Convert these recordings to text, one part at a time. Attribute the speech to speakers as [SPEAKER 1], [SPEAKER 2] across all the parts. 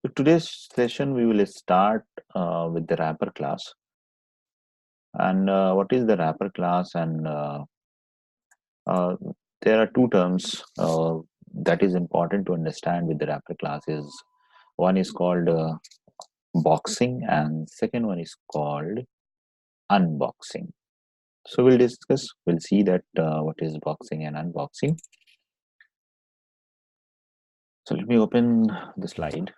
[SPEAKER 1] So today's session we will start with the wrapper class. And what is the wrapper class? And uh, there are two terms that is important to understand with the wrapper class. Is one is called boxing, and second one is called unboxing. So we'll discuss. We'll see that what is boxing and unboxing. So let me open the slide.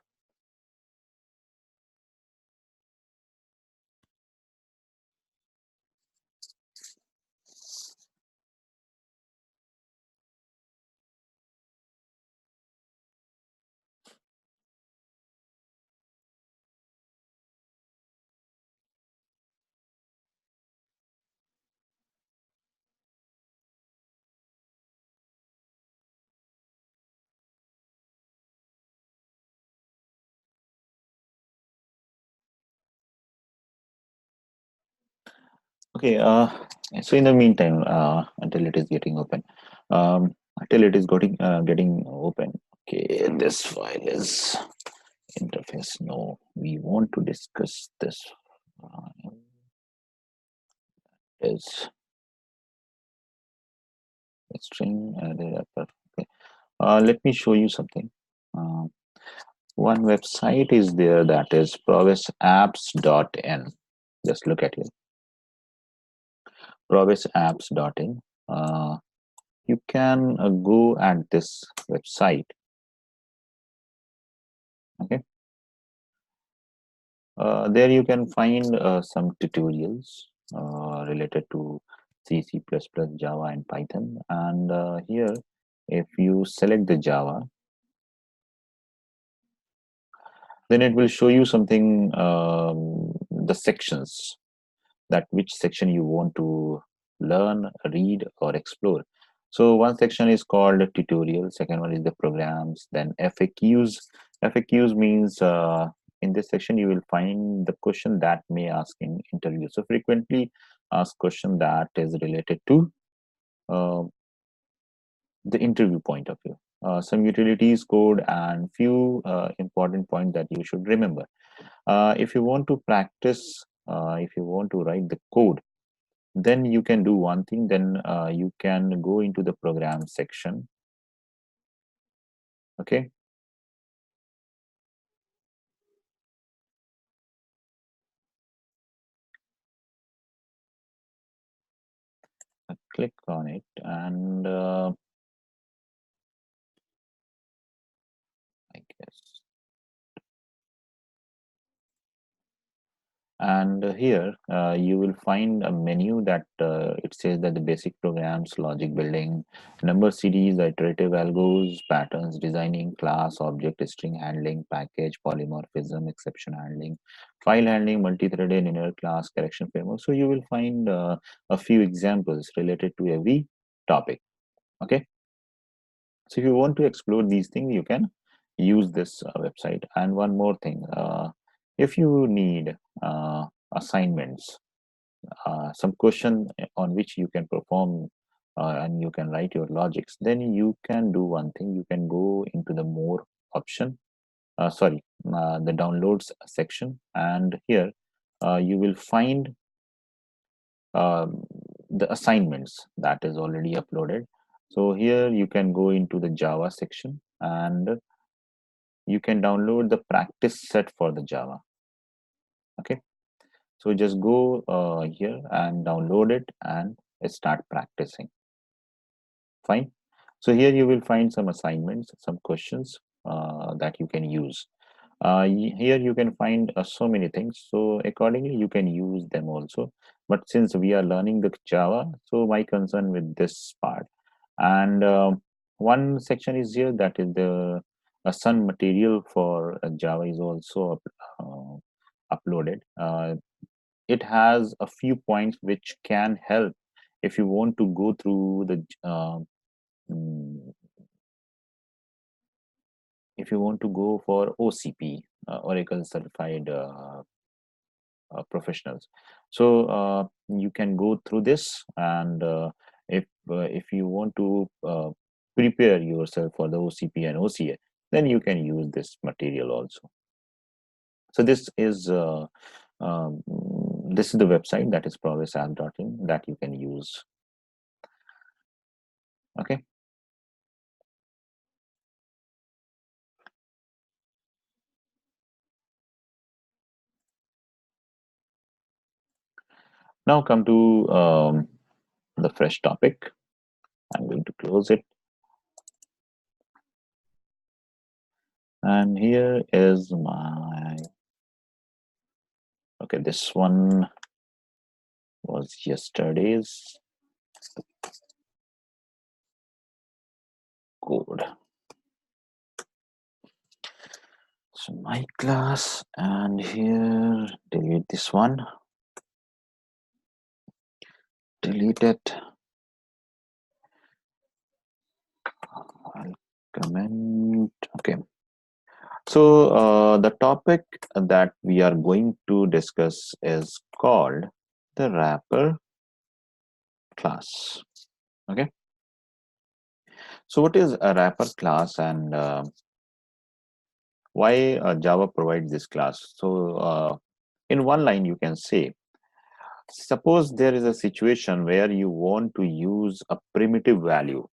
[SPEAKER 1] Okay. So in the meantime, until it is getting open, until it is getting open. Okay, this file is interface. No, we want to discuss this. Uh, is string wrapper. Okay. Let me show you something. Uh, One website is there that is provisapps.in. Just look at it. Provisapps.in. You can go at this website. Okay. There you can find some tutorials related to C, C++, Java, and Python. And here, if you select the Java, then it will show you something, the sections, that which section you want to learn, read, or explore. So one section is called tutorial, second one is the programs, then FAQs. FAQs means in this section you will find the question that may ask in interview. So frequently asked question that is related to uh, the interview point of view. Some utilities code and few important points that you should remember. If you want to practice, if you want to write the code, then you can do one thing. Then you can go into the program section. Okay. Click on it, and I guess, and here you will find a menu that it says that the basic programs, logic building, number series, iterative algos, patterns designing, class, object, string handling, package, polymorphism, exception handling, file handling, multi-threaded, inner class, correction framework. So you will find a few examples related to every topic. Okay. So if you want to explore these things, you can use this website. And one more thing, if you need assignments, some question on which you can perform and you can write your logics, then you can do one thing. You can go into the more option, the downloads section, and here you will find um, the assignments that is already uploaded. So here you can go into the Java section, and you can download the practice set for the Java. Okay, so just go here and download it and start practicing. Fine. So here you will find some assignments, some questions that you can use. Here you can find so many things, so accordingly you can use them also. But since we are learning the Java, so my concern with this part, and one section is here, that is the some material for Java is also uploaded. It has a few points which can help if you want to go through the mm, if you want to go for OCP, Oracle Certified Professionals. So you can go through this, and if you want to prepare yourself for the OCP and OCA, then you can use this material also. So um, this is the website, that is progressapp.in, that you can use. Okay. Now come to the fresh topic. I'm going to close it. And here is my, okay, this one was yesterday's code. So my class, and here, delete this one, delete it. I'll comment. Okay. So the topic that we are going to discuss is called the wrapper class. Okay. So what is a wrapper class, and why Java provides this class? So in one line, you can say, suppose there is a situation where you want to use a primitive value.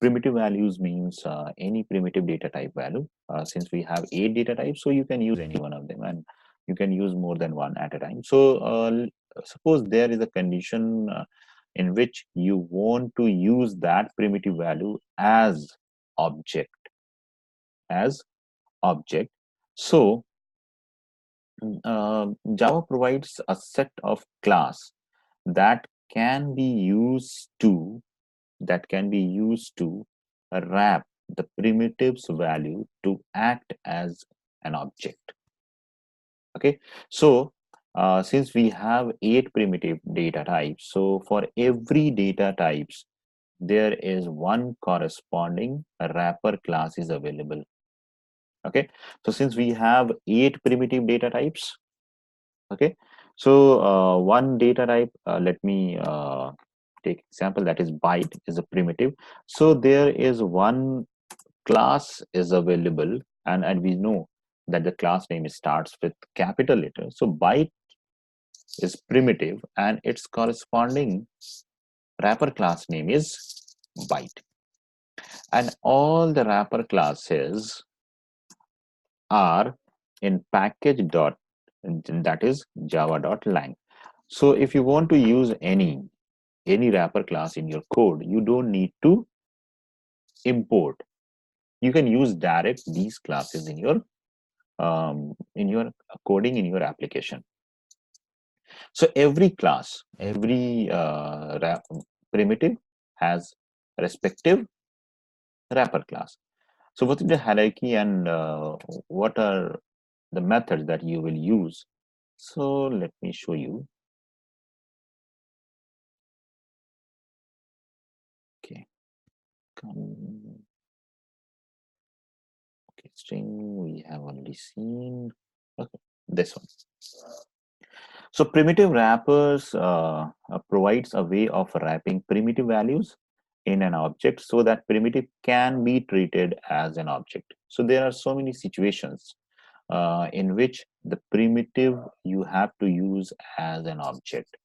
[SPEAKER 1] Primitive values means any primitive data type value. Since we have 8 data types, so you can use any one of them, and you can use more than one at a time. So suppose there is a condition in which you want to use that primitive value as object, as object. So Java provides a set of class that can be used to wrap the primitive's value to act as an object. Okay, so since we have 8 primitive data types, so for every data types there is one corresponding wrapper class is available. Okay, so since we have 8 primitive data types, okay, so one data type, let me take example, that is byte is a primitive. So there is one class is available, and we know that the class name starts with capital letter. So byte is primitive, and its corresponding wrapper class name is byte, and all the wrapper classes are in package dot, that is java.lang. So if you want to use any wrapper class in your code, you don't need to import. You can use direct these classes in your coding in your application. So every class, every primitive has respective wrapper class. So what is the hierarchy, and what are the methods that you will use? So let me show you. Okay, okay, string we have already seen. Okay, this one. So primitive wrappers provides a way of wrapping primitive values in an object so that primitive can be treated as an object. So there are so many situations in which the primitive you have to use as an object.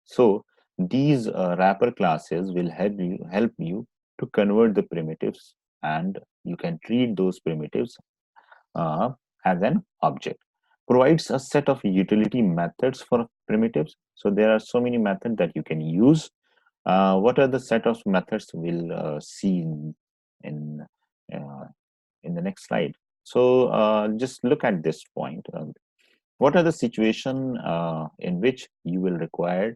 [SPEAKER 1] So these wrapper classes will help you to convert the primitives, and you can treat those primitives uh, as an object. Provides a set of utility methods for primitives. So there are so many methods that you can use. What are the set of methods we'll see in, uh, in the next slide. So just look at this point. What are the situation in which you will require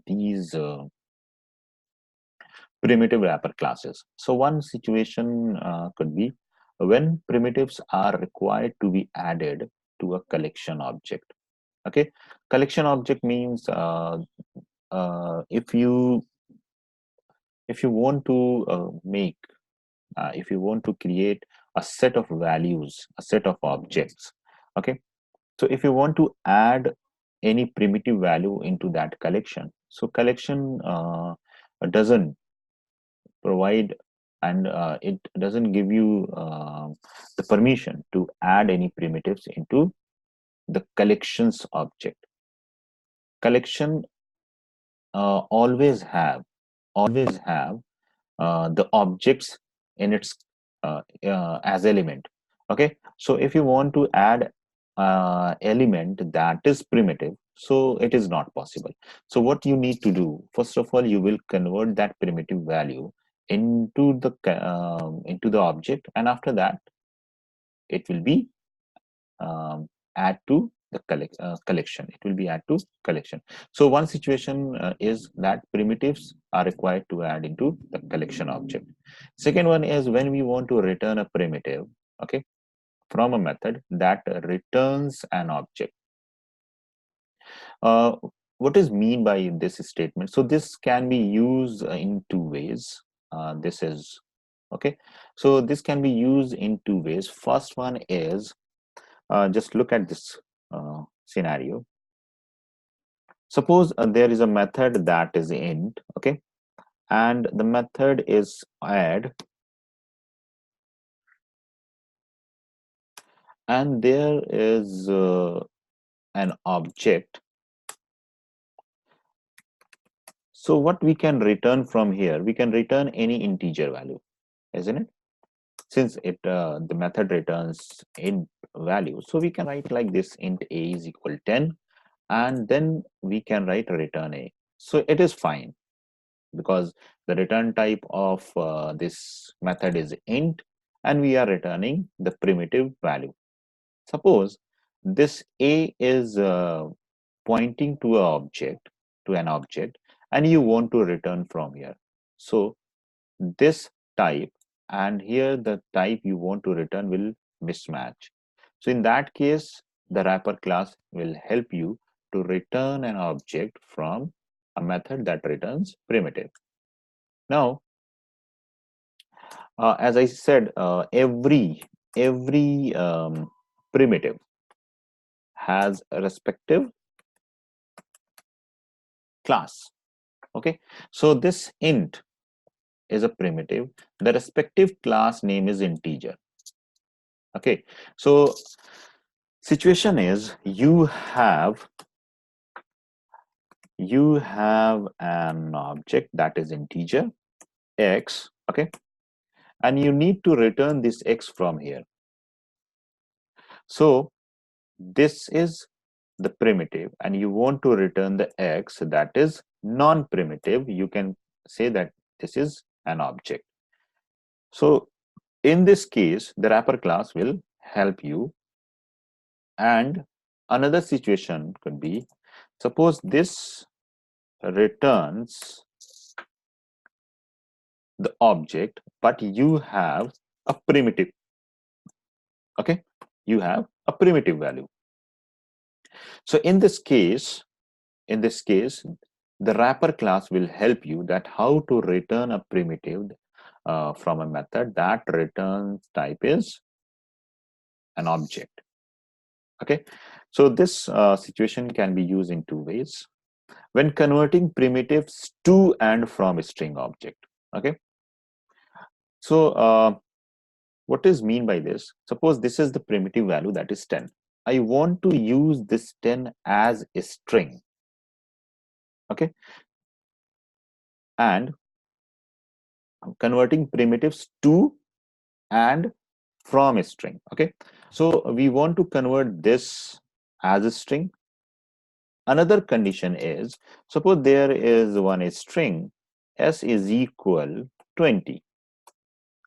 [SPEAKER 1] these primitive wrapper classes? So one situation could be when primitives are required to be added to a collection object. Okay, collection object means if you want to if you want to create a set of values, a set of objects. Okay, so if you want to add any primitive value into that collection, so collection doesn't provide, and it doesn't give you the permission to add any primitives into the collections object. Collection always have the objects in its as element. Okay, so if you want to add element that is primitive, so it is not possible. So what you need to do, first of all, you will convert that primitive value into the object, and after that it will be um, add to the collection. It will be add to collection. So one situation is that primitives are required to add into the collection object. Second one is when we want to return a primitive, okay, from a method that returns an object. uh, what is mean by this statement? So this can be used in two ways. This is okay, so this can be used in two ways. First one is, just look at this scenario. Suppose there is a method that is int, okay, and the method is add, and there is an object. So what we can return from here, we can return any integer value, isn't it? Since it the method returns int value, so we can write like this: int a is equal 10, and then we can write return a. So it is fine, because the return type of this method is int, and we are returning the primitive value. Suppose this a is pointing to an object, and you want to return from here. So this type and here the type you want to return will mismatch. So in that case, the wrapper class will help you to return an object from a method that returns primitive. Now, as I said, every primitive has a respective class. Okay, so this int is a primitive. The respective class name is integer. Okay, so situation is you have an object that is integer x, okay, and you need to return this x from here. So this is the primitive, and you want to return the x that is non-primitive. You can say that this is an object. So in this case, the wrapper class will help you. And another situation could be, suppose this returns the object, but you have a primitive. Okay, you have a primitive value. So in this case, the wrapper class will help you that how to return a primitive from a method that returns type is an object. Okay, so this situation can be used in two ways when converting primitives to and from a string object. Okay, so what is mean by this? Suppose this is the primitive value, that is 10. I want to use this 10 as a string. Okay, and I'm converting primitives to and from a string. Okay, so we want to convert this as a string. Another condition is, suppose there is one string s is equal 20.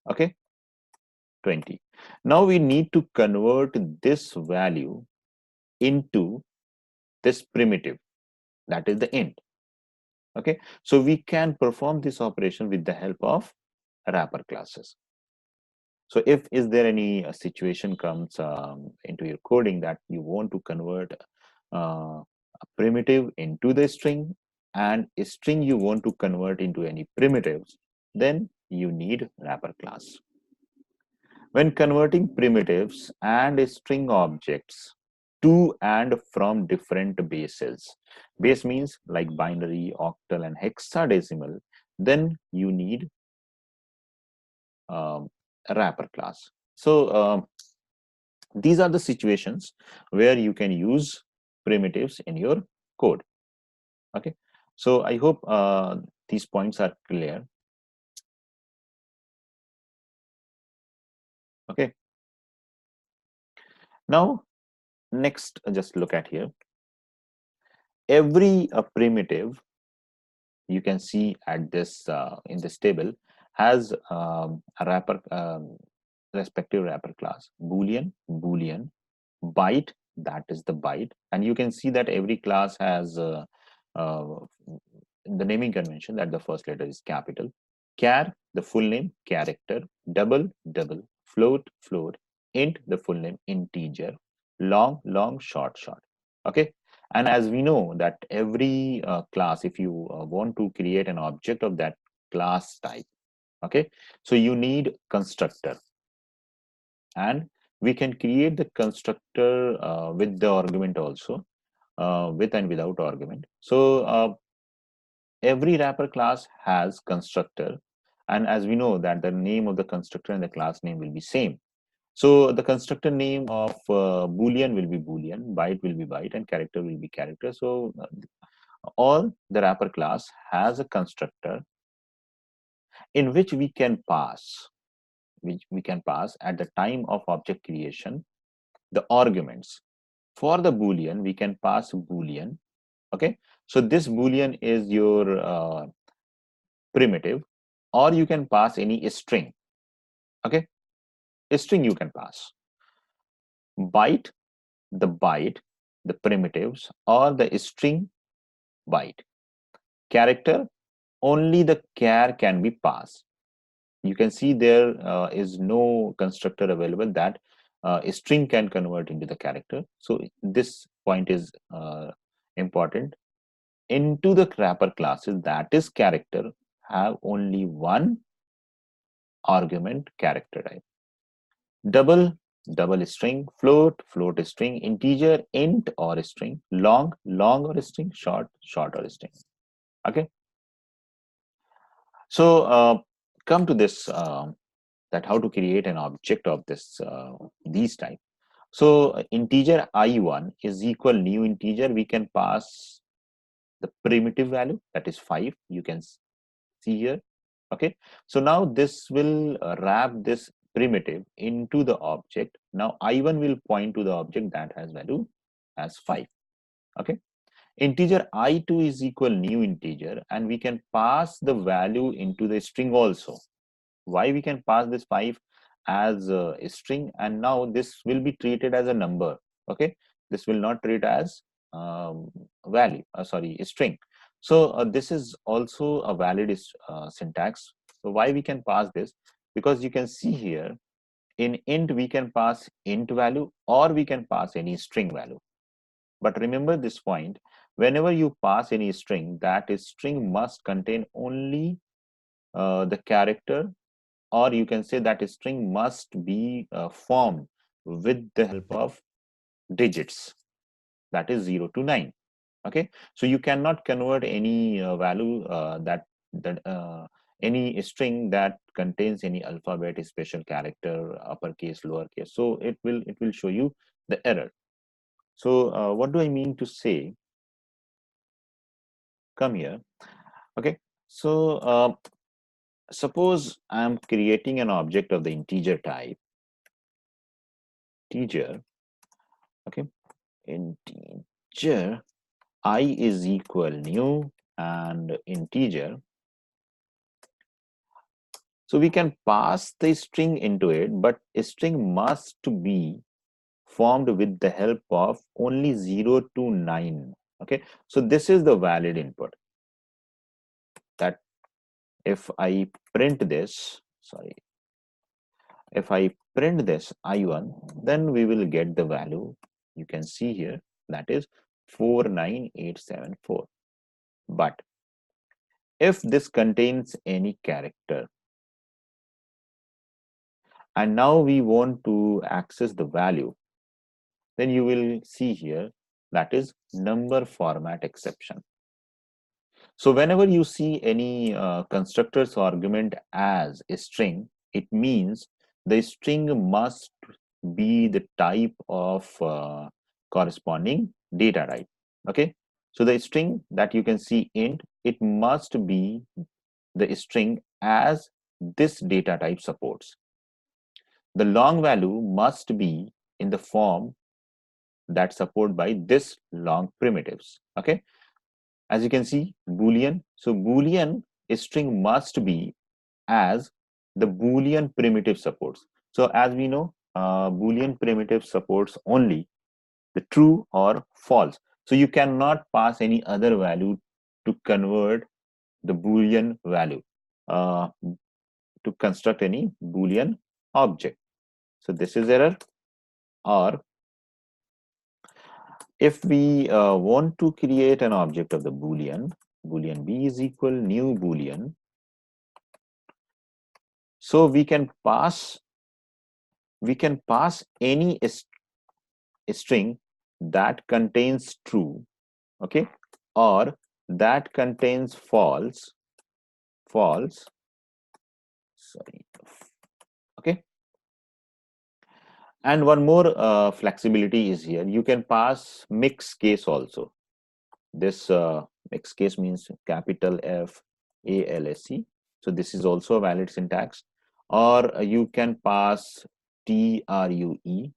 [SPEAKER 1] Okay, 20. Now we need to convert this value into this primitive, that is the int. Okay, so we can perform this operation with the help of wrapper classes. So if is there any situation comes into your coding that you want to convert a primitive into the string, and a string you want to convert into any primitives, then you need wrapper class. When converting primitives and string objects to and from different bases, base means like binary, octal, and hexadecimal, then you need a wrapper class. So These are the situations where you can use primitives in your code. Okay, so I hope these points are clear. Okay, now next, just look at here. Every primitive you can see at this in this table has a wrapper, respective wrapper class. Boolean, byte, that is the byte, and you can see that every class has uh, the naming convention that the first letter is capital. Char, the full name, character. Double, float, int, the full name, integer. Long, short. Okay, and as we know that every class, if you want to create an object of that class type, okay, so you need constructor, and we can create the constructor with the argument also, with and without argument. So every wrapper class has constructor, and as we know that the name of the constructor and the class name will be same. So the constructor name of boolean will be boolean, byte will be byte, and character will be character. So all the wrapper class has a constructor in which we can pass at the time of object creation the arguments. For the boolean we can pass boolean. Okay, so this boolean is your primitive, or you can pass any string. Okay, a string you can pass. Byte, the primitives, or the string byte. Character, only the char can be passed. You can see there is no constructor available that a string can convert into the character. So this point is important. Into the wrapper classes, that is character, have only one argument, character type. Double string, float string, integer, int or string, long or string, short or string. Okay, so come to this, that how to create an object of this these type. So integer I1 is equal new integer. We can pass the primitive value, that is 5. You can see here. Okay, so now this will wrap this primitive into the object. Now I1 will point to the object that has value as 5. Okay, integer I2 is equal new integer, and we can pass the value into the string also. Why we can pass this 5 as a string, and now this will be treated as a number. Okay, this will not treat as value, sorry, a string. So this is also a valid syntax. So why we can pass this? Because you can see here in int we can pass int value, or we can pass any string value. But remember this point: whenever you pass any string, that string must contain only the character, or you can say that a string must be formed with the help of digits, that is 0 to 9. Okay, so you cannot convert any value that any string that contains any alphabet, special character, uppercase, lowercase, so it will show you the error. So what do I mean to say? Come here. Okay, so suppose I am creating an object of the integer type, integer. Okay, integer I is equal new and integer. So we can pass the string into it, but a string must be formed with the help of only 0 to 9. Okay, so this is the valid input. That if I print this, sorry, if I print this I1, then we will get the value. You can see here, that is 49874. But if this contains any character, and now we want to access the value, then you will see here, that is number format exception. So whenever you see any constructor's argument as a string, it means the string must be the type of corresponding data type. Okay, so the string that you can see int, it must be the string as this data type supports. The long value must be in the form that support by this long primitives. Okay, as you can see, boolean, so boolean string must be as the boolean primitive supports. So as we know, boolean primitive supports only the true or false. So you cannot pass any other value to convert the boolean value, to construct any boolean object. So this is error. Or if we want to create an object of the boolean, boolean b is equal new boolean, so we can pass any string that contains true, okay, or that contains false, sorry, okay. And one more flexibility is here, you can pass mixed case also. This mixed case means capital F A L S E, so this is also a valid syntax. Or you can pass TRUE,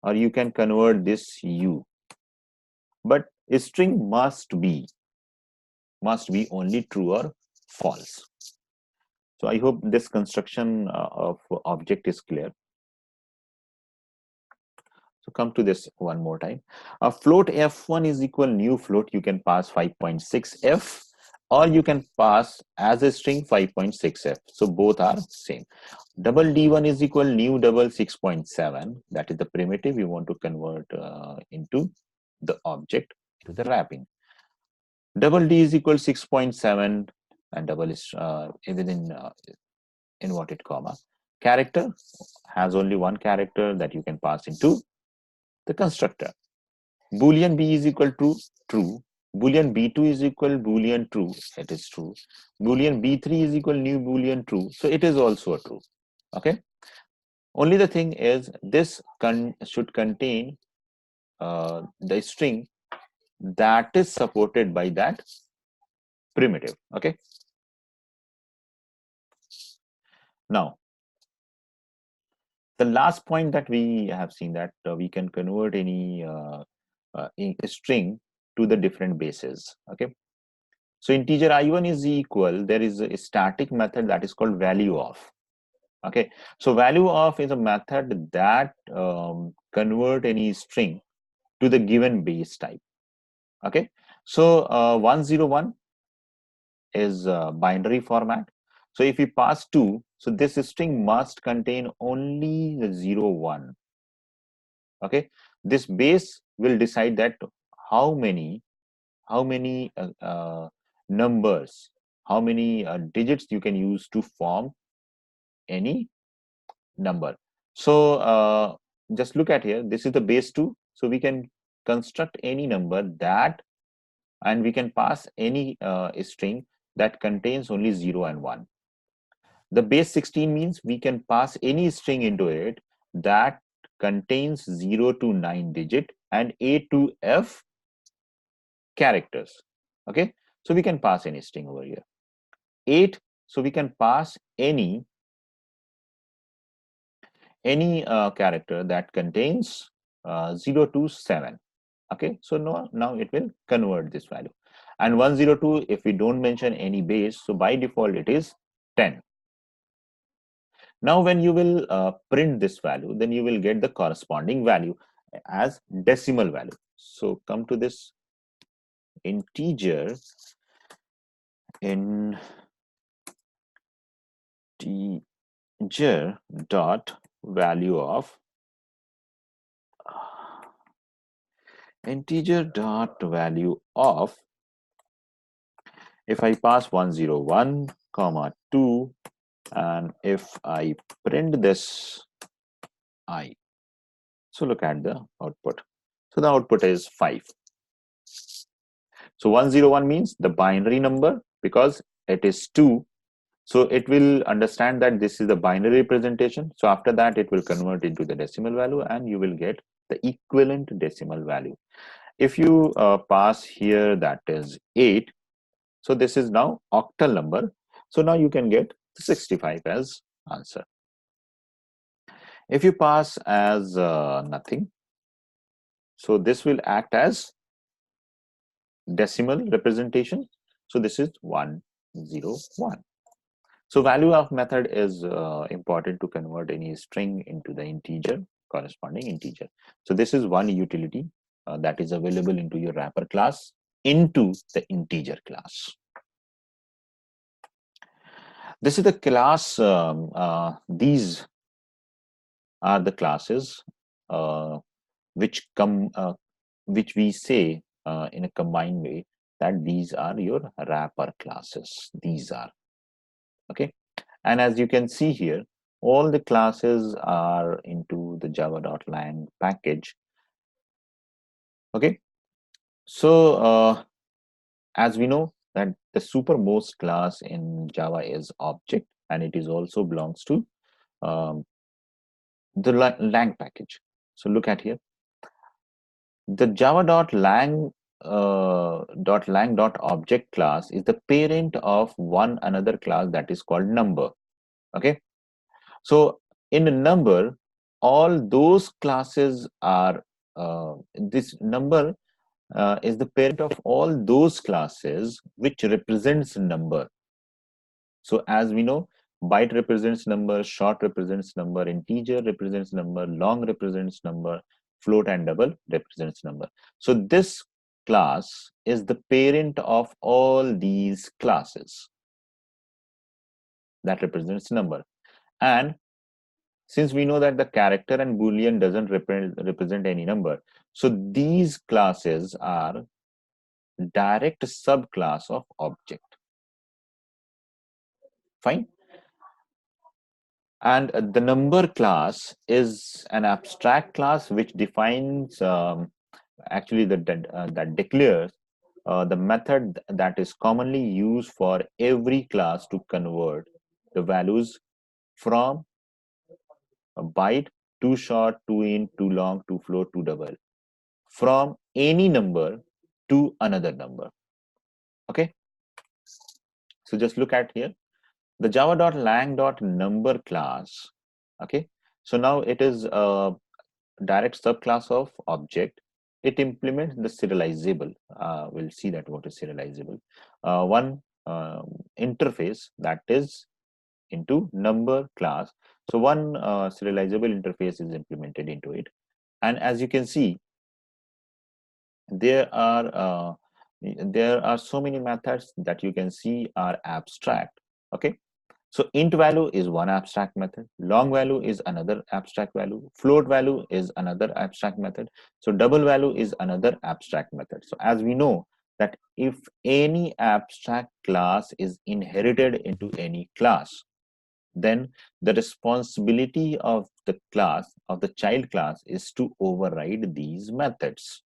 [SPEAKER 1] or you can convert this U, but a string must be only true or false. So I hope this construction of object is clear. So come to this one more time. A float f1 is equal new float, you can pass 5.6f, or you can pass as a string 5.6f. So both are same. Double d1 is equal new double 6.7, that is the primitive you want to convert into the object, to the wrapping. Double d is equal 6.7, and double is within inverted comma. Character has only one character that you can pass into the constructor. Boolean b is equal to true. Boolean b2 is equal boolean true, it is true. Boolean b3 is equal new boolean true, so it is also a true. Okay, only the thing is this should contain the string that is supported by that primitive. Okay, now the last point that we have seen, that we can convert any string to the different bases. Okay, so integer i1 is equal, there is a static method that is called value of. Okay, so value of is a method that convert any string to the given base type. Okay, so 101 is binary format. So if we pass 2, so this string must contain only the 0 1. Okay, this base will decide that how many numbers, how many digits you can use to form any number. So just look at here, this is the base 2, so we can construct any number that, and we can pass any string that contains only 0 and 1. The base 16 means we can pass any string into it that contains 0 to 9 digit and A to F characters. Okay, so we can pass any string over here. 8, so we can pass any character that contains 0 to 7. Okay, so now it will convert this value. And 102, if we don't mention any base, so by default it is 10. Now when you will print this value, then you will get the corresponding value as decimal value. So come to this integer dot value of if I pass 101 comma 2, and if I print this I, so look at the output. So the output is 5. So 101 means the binary number, because it is 2, So it will understand that this is the binary representation. So after that, it will convert into the decimal value and you will get the equivalent decimal value. If you pass here, that is 8. So this is now octal number. So now you can get 65 as answer. If you pass as nothing, so this will act as decimal representation. So this is 101. So value of method is important to convert any string into the integer, corresponding integer. So this is one utility that is available into your wrapper class into the integer class. This is the class, these are the classes uh, which which we say in a combined way that these are your wrapper classes. These are, okay. And as you can see here, all the classes are into the java.lang package. Okay. So as we know that the supermost class in Java is object, and it is also belongs to um, the lang package. So look at here. The java.lang .lang.object class is the parent of one another class that is called number. Okay. So in a number, all those classes are this number is the parent of all those classes which represents number. So as we know, byte represents number, short represents number, integer represents number, long represents number, float and double represents number. So this class is the parent of all these classes that represents number. And since we know that the character and boolean doesn't represent any number, so these classes are direct subclass of object. Fine. And the number class is an abstract class which defines actually that declares the method that is commonly used for every class to convert the values from a byte to short, to int, to long, to float, to double, from any number to another number. Okay. So just look at here the java.lang.number class. Okay. So now it is a direct subclass of object. It implements the serializable. We'll see that what is serializable. One interface that is into number class. So one serializable interface is implemented into it. And as you can see, there are so many methods that you can see are abstract. Okay. So int value is one abstract method, long value is another abstract value, float value is another abstract method, so double value is another abstract method. So as we know that if any abstract class is inherited into any class, then the responsibility of the class, of the child class, is to override these methods.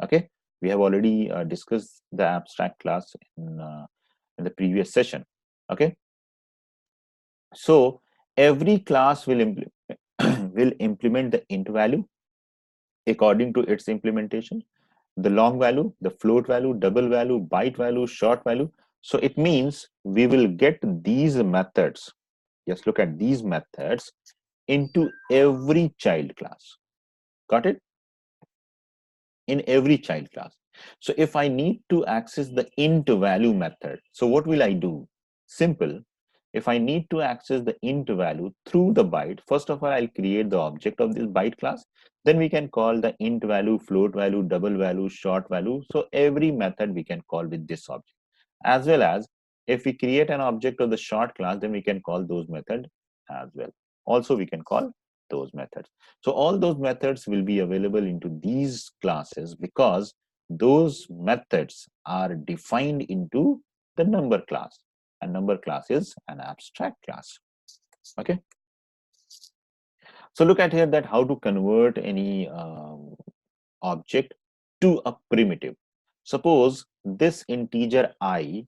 [SPEAKER 1] Okay, we have already discussed the abstract class in the previous session. Okay. So every class will will implement the int value according to its implementation, the long value, the float value, double value, byte value, short value. So it means we will get these methods. Just look at these methods into every child class. Got it? In every child class. So if I need to access the int value method, so what will I do? Simple. If I need to access the int value through the byte, first of all, I'll create the object of this byte class. Then we can call the int value, float value, double value, short value. So every method we can call with this object. As well as if we create an object of the short class, then we can call those methods as well. Also, we can call those methods. So all those methods will be available into these classes because those methods are defined into the number class, and number class is an abstract class. Okay. So look at here that how to convert any object to a primitive. Suppose this integer I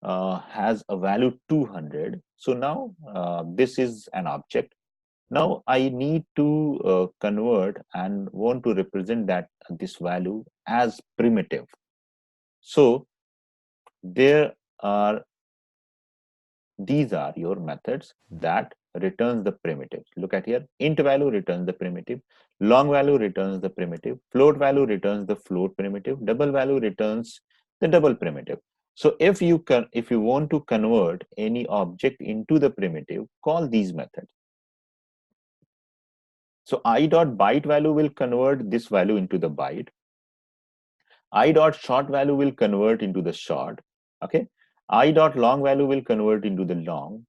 [SPEAKER 1] has a value 200. So now this is an object. Now I need to convert and want to represent that this value as primitive. So there are these are your methods that returns the primitives. Look at here, int value returns the primitive, long value returns the primitive, float value returns the float primitive, double value returns the double primitive. So if you want to convert any object into the primitive, call these methods. So I dot byte value will convert this value into the byte. I dot short value will convert into the short. Okay. I dot long value will convert into the long.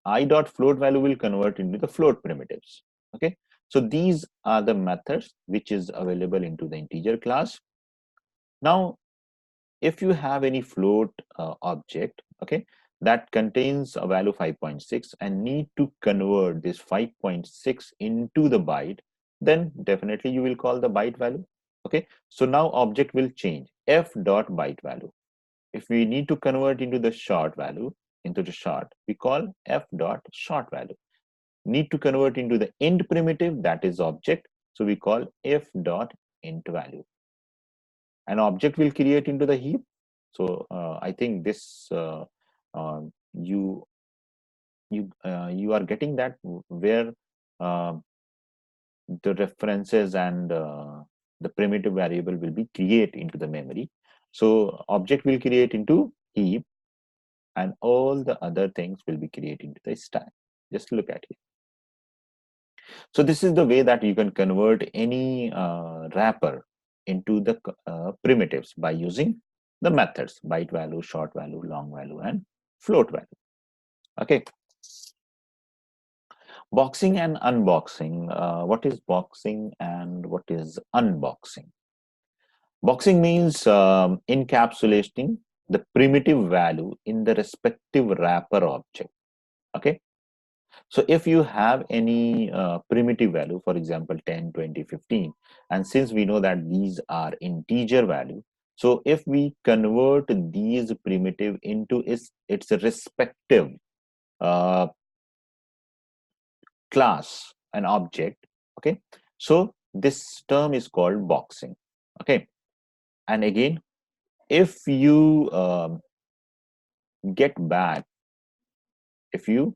[SPEAKER 1] I dot float value will convert into the float primitives. Okay. So these are the methods which is available into the integer class. Now, if you have any float object, okay, that contains a value 5.6 and need to convert this 5.6 into the byte, then definitely you will call the byte value. Okay, so now object will change f dot byte value. If we need to convert into the short value, into the short, we call f dot short value. Need to convert into the int primitive, that is object, so we call f dot int value. An object will create into the heap. So I think this uh, you you are getting that where uh, the references and the primitive variable will be create into the memory. So object will create into heap and all the other things will be created into the stack. Just look at it. So this is the way that you can convert any wrapper into the primitives by using the methods byte value, short value, long value, and float value. Okay. Boxing and unboxing. What is boxing and what is unboxing? Boxing means encapsulating the primitive value in the respective wrapper object. Okay. So if you have any primitive value, for example, 10, 20, 15, and since we know that these are integer value, so if we convert these primitive into its respective uh, class, an object, okay, so this term is called boxing. Okay, and again, if you get back, if you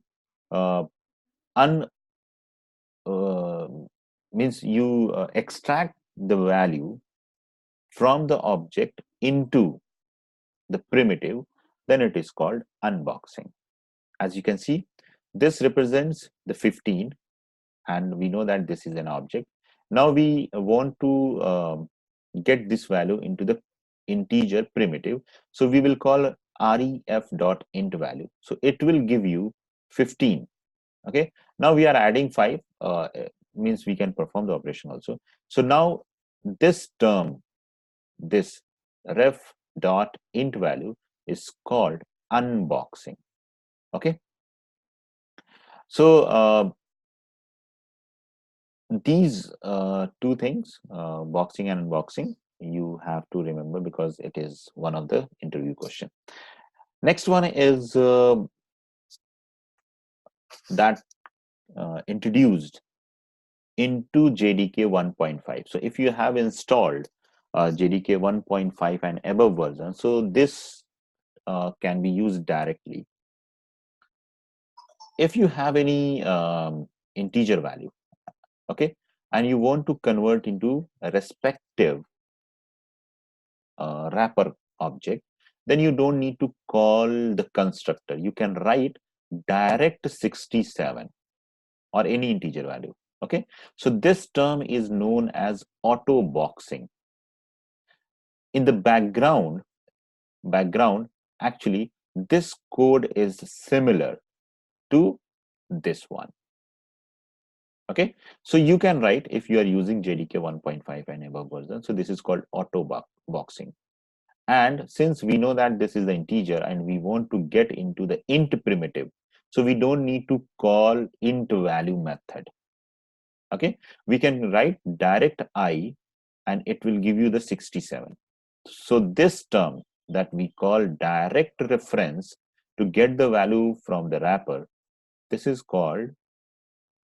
[SPEAKER 1] uh, un uh, means you extract the value from the object into the primitive, then it is called unboxing. As you can see, this represents the 15 and we know that this is an object. Now we want to get this value into the integer primitive, so we will call ref dot int value, so it will give you 15. Okay, now we are adding 5, means we can perform the operation also. So now this term, this ref dot int value is called unboxing. Okay, so these two things, boxing and unboxing, you have to remember because it is one of the interview question. Next one is that introduced into JDK 1.5. So if you have installed JDK 1.5 and above version, so this can be used directly. If you have any integer value, okay, and you want to convert into a respective wrapper object, then you don't need to call the constructor. You can write direct 67 or any integer value. Okay, so this term is known as auto boxing. In the background, actually, this code is similar to this one. Okay, so you can write, if you are using JDK 1.5 and above version, so this is called auto boxing. And since we know that this is the integer and we want to get into the int primitive, so we don't need to call int value method. Okay, we can write direct I and it will give you the 67. So this term, that we call direct reference to get the value from the wrapper, this is called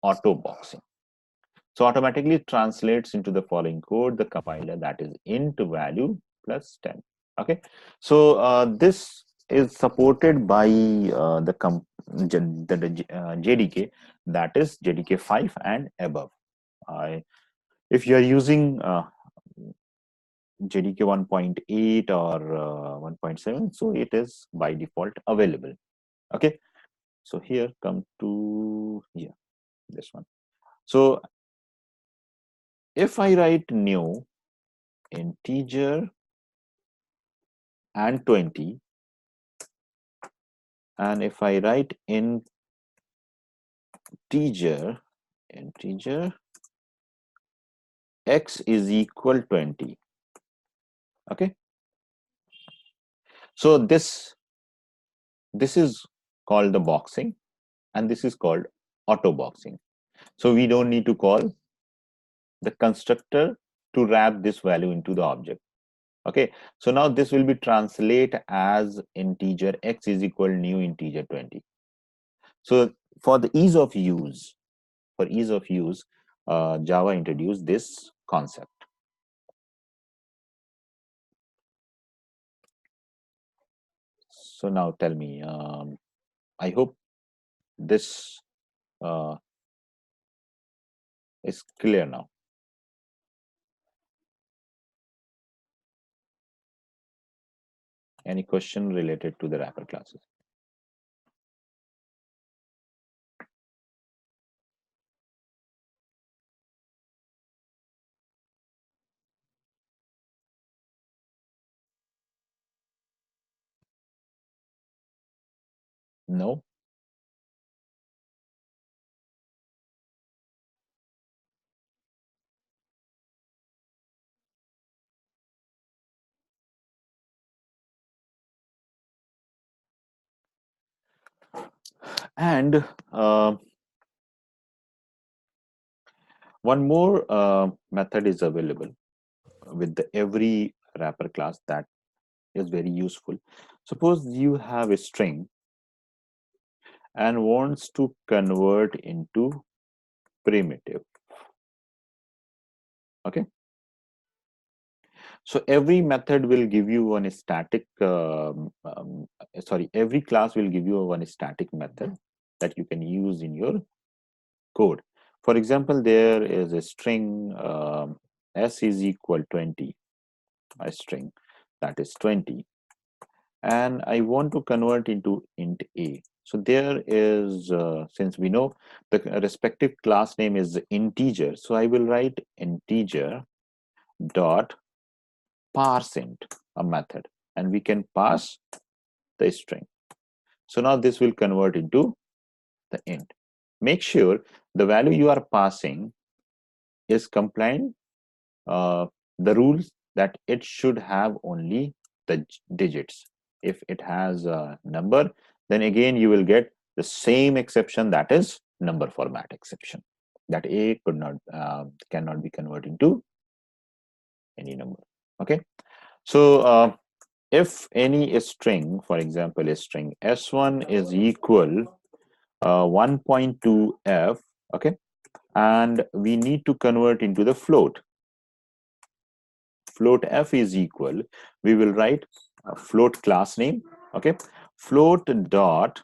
[SPEAKER 1] auto boxing. So automatically translates into the following code, the compiler, that is int value plus 10. Okay, so this is supported by JDK, that is JDK 5 and above. If you are using JDK 1.8 or 1.7, so it is by default available. Okay, so here come to this one. So if I write new integer and 20, and if I write integer x is equal 20, okay, so this is called the boxing, and this is called auto boxing. So we don't need to call the constructor to wrap this value into the object. Okay, so now this will be translate as integer x is equal new integer 20. So for the ease of use, Java introduced this concept. So now tell me, I hope this is clear now. Any question related to the wrapper classes? No? And one more method is available with the every wrapper class that is very useful. Suppose you have a string and wants to convert into primitive. Okay, so every method will give you one static every class will give you one static method that you can use in your code. For example, there is a string s is equal 20, a string that is 20, and I want to convert into int a. So there is, since we know the respective class name is integer, so I will write integer dot parseInt, a method, and we can pass the string. So now this will convert into the int. Make sure the value you are passing is compliant the rules that it should have only the digits. If it has a number, then again you will get the same exception, that is number format exception, that a could not cannot be converted into any number. Okay, so if any string, for example a string s1 is equal 1.2f, okay, and we need to convert into the float f is equal, we will write a float class name, okay, float dot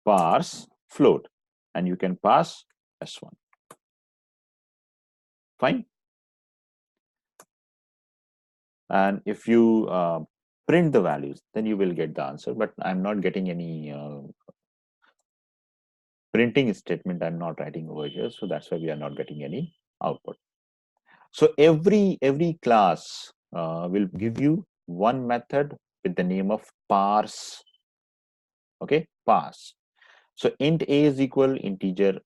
[SPEAKER 1] parse float, and you can pass s1. Fine. And if you print the values, then you will get the answer, but I'm not getting any printing statement. I'm not writing over here, so that's why we are not getting any output. So every class will give you one method with the name of parse. Okay, parse. So int a is equal integer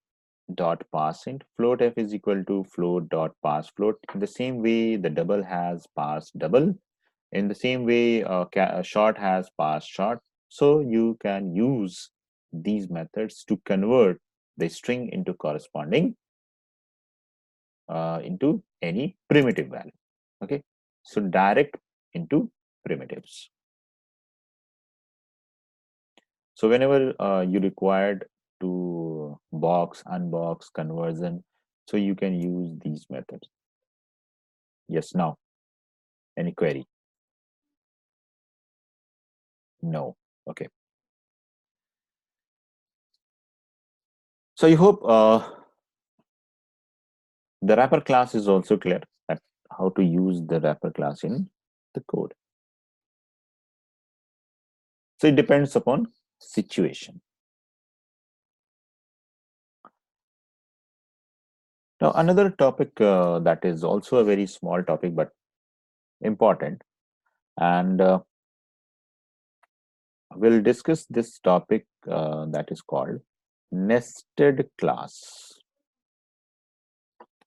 [SPEAKER 1] dot parseInt, float f is equal to float dot parse float. In the same way, the double has parse double. In the same way, short has parse short. So you can use these methods to convert the string into corresponding into any primitive value. Okay, so direct into primitives. So whenever you required to box, unbox, conversion, so you can use these methods. Yes, now, any query? No. Okay. So I hope the wrapper class is also clear that how to use the wrapper class in the code. So it depends upon situation. Now another topic that is also a very small topic but important, and we'll discuss this topic that is called nested class.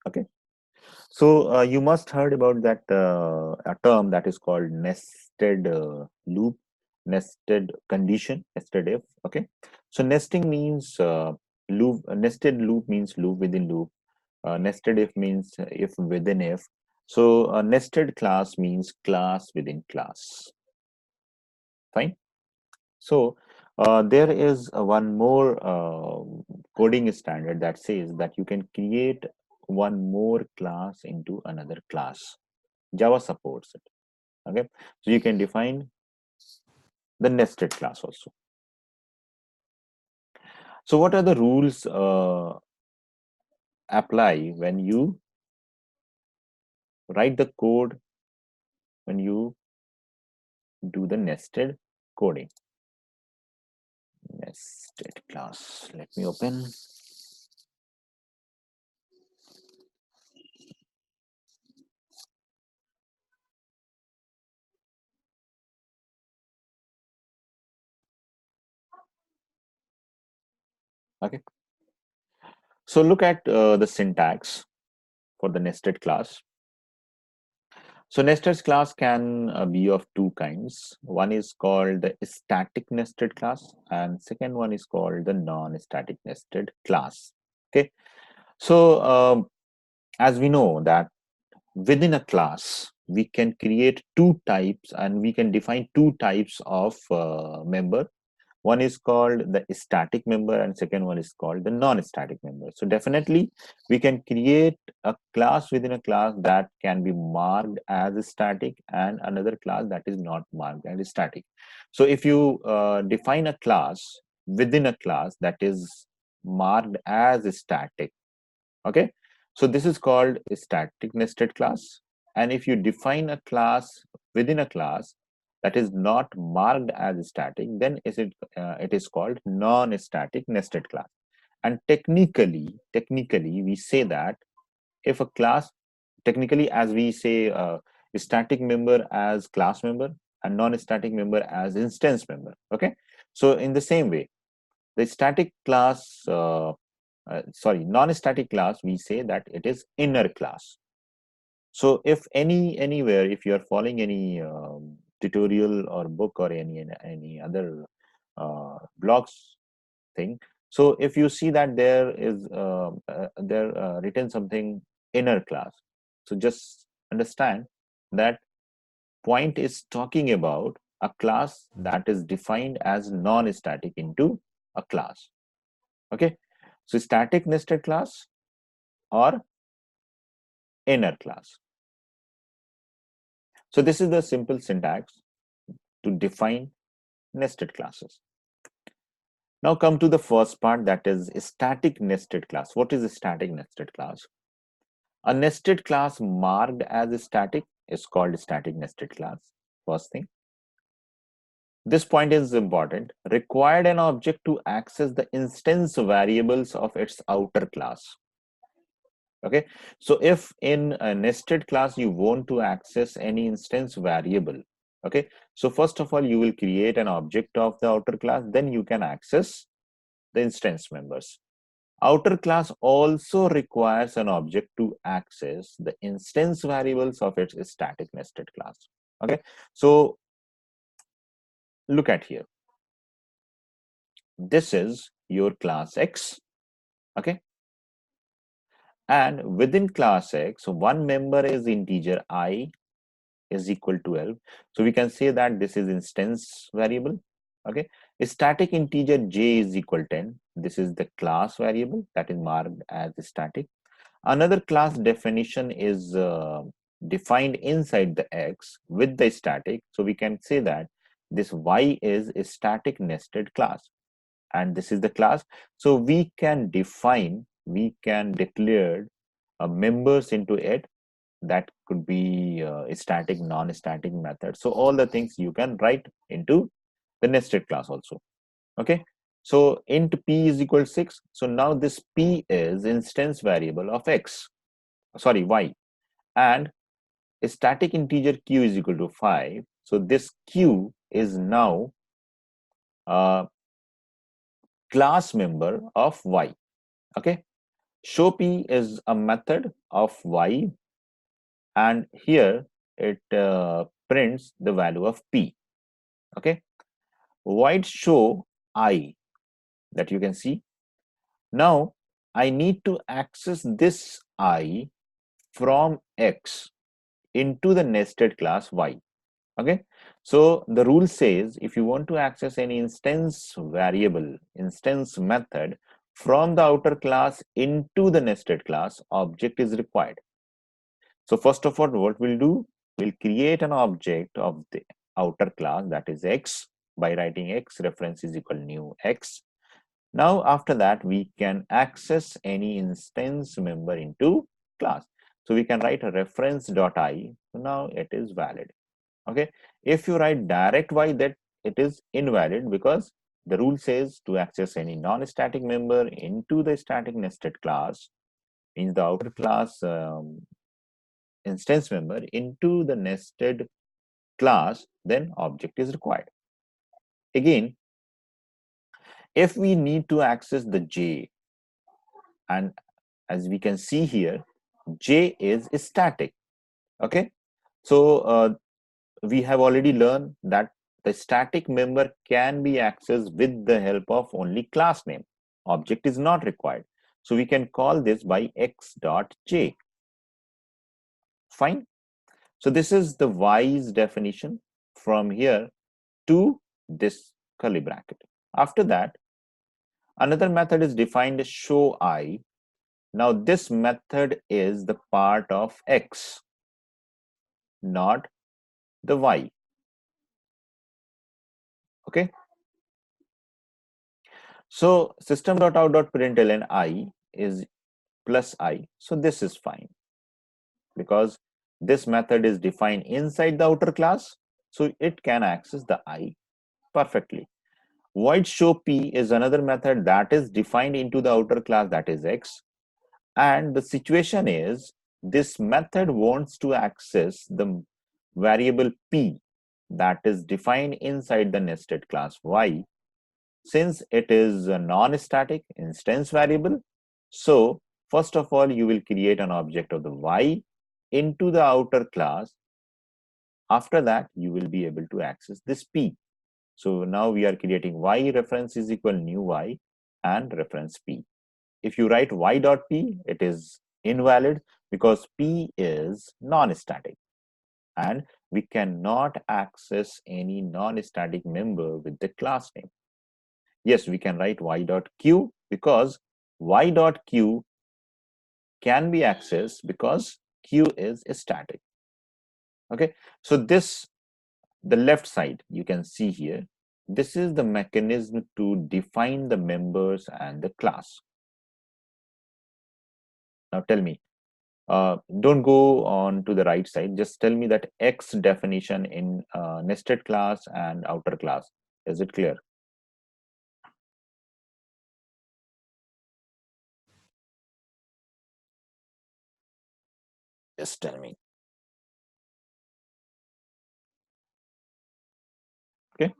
[SPEAKER 1] Okay. So you must heard about that a term that is called nested loop, nested condition, nested if. Okay, so nesting means loop. Nested loop means loop within loop. Nested if means if within if. So nested class means class within class. Fine. So there is one more coding standard that says that you can create one more class into another class. Java supports it. Okay, so you can define the nested class also. So what are the rules apply when you write the code, when you do the nested coding? Nested class. Let me open. Okay. So look at the syntax for the nested class. So nested class can be of two kinds. One is called the static nested class, and second one is called the non-static nested class. Okay. So as we know that within a class, we can create two types and we can define two types of member. One is called the static member and second one is called the non-static member. So definitely we can create a class within a class that can be marked as static and another class that is not marked as static. So if you define a class within a class that is marked as static, okay, so this is called a static nested class. And if you define a class within a class that is not marked as static, then it is called non-static nested class. And technically we say that if a class, technically as we say static member as class member and non-static member as instance member. Okay, so in the same way, the static class sorry, non-static class, we say that it is inner class. So if anywhere, if you are following any tutorial or book or any other blogs thing, so if you see that there is there written something inner class, so just understand that point is talking about a class that is defined as non-static into a class. Okay, so static nested class or inner class. So this is the simple syntax to define nested classes. Now come to the first part, that is static nested class. What is a static nested class? A nested class marked as static is called static nested class. First thing. This point is important. Required an object to access the instance variables of its outer class. Okay, so if in a nested class you want to access any instance variable, okay, so first of all you will create an object of the outer class, then you can access the instance members. Outer class also requires an object to access the instance variables of its static nested class. Okay, so look at here, this is your class X. Okay, and within class X, one member is integer I is equal to 12. So we can say that this is instance variable. Okay, a static integer j is equal 10. This is the class variable that is marked as static. Another class definition is defined inside the x with the static. So we can say that this y is a static nested class, and this is the class. So we can declare members into it. That could be a static, non-static method. So all the things you can write into the nested class also. Okay, so int p is equal to 6. So now this p is instance variable of x, sorry, y, and a static integer q is equal to 5. So this q is now a class member of y. Okay, show p is a method of y, and here it prints the value of p. Okay, void show I, that you can see. Now I need to access this I from x into the nested class y. Okay, so the rule says if you want to access any instance variable, instance method from the outer class into the nested class, object is required. So first of all, what we'll do, we'll create an object of the outer class, that is x, by writing x reference is equal new x. Now after that, we can access any instance member into class. So we can write a reference.I. So now it is valid. Okay, if you write direct y, that it is invalid, because the rule says to access any non-static member into the static nested class, means the outer class instance member into the nested class, then object is required. Again, if we need to access the j, and as we can see here, j is static. Okay, so we have already learned that the static member can be accessed with the help of only class name. Object is not required. So we can call this by x dot j. Fine. So this is the y's definition from here to this curly bracket. After that, another method is defined as show I. Now this method is the part of x, not the y. Okay. So system.out.println I is plus I. So this is fine, because this method is defined inside the outer class, so it can access the I perfectly. Void show p is another method that is defined into the outer class, that is x, and the situation is this method wants to access the variable p that is defined inside the nested class y. Since it is a non-static instance variable, so first of all you will create an object of the y into the outer class. After that, you will be able to access this p. So now we are creating y reference is equal new y and reference p. If you write y dot p, it is invalid because p is non-static, and we cannot access any non-static member with the class name. Yes, we can write y dot q because y dot q can be accessed because q is static. Okay, so this, the left side you can see here, this is the mechanism to define the members and the class. Now tell me, don't go on to the right side, just tell me that x definition in nested class and outer class. Is it clear? Just tell me. Okay,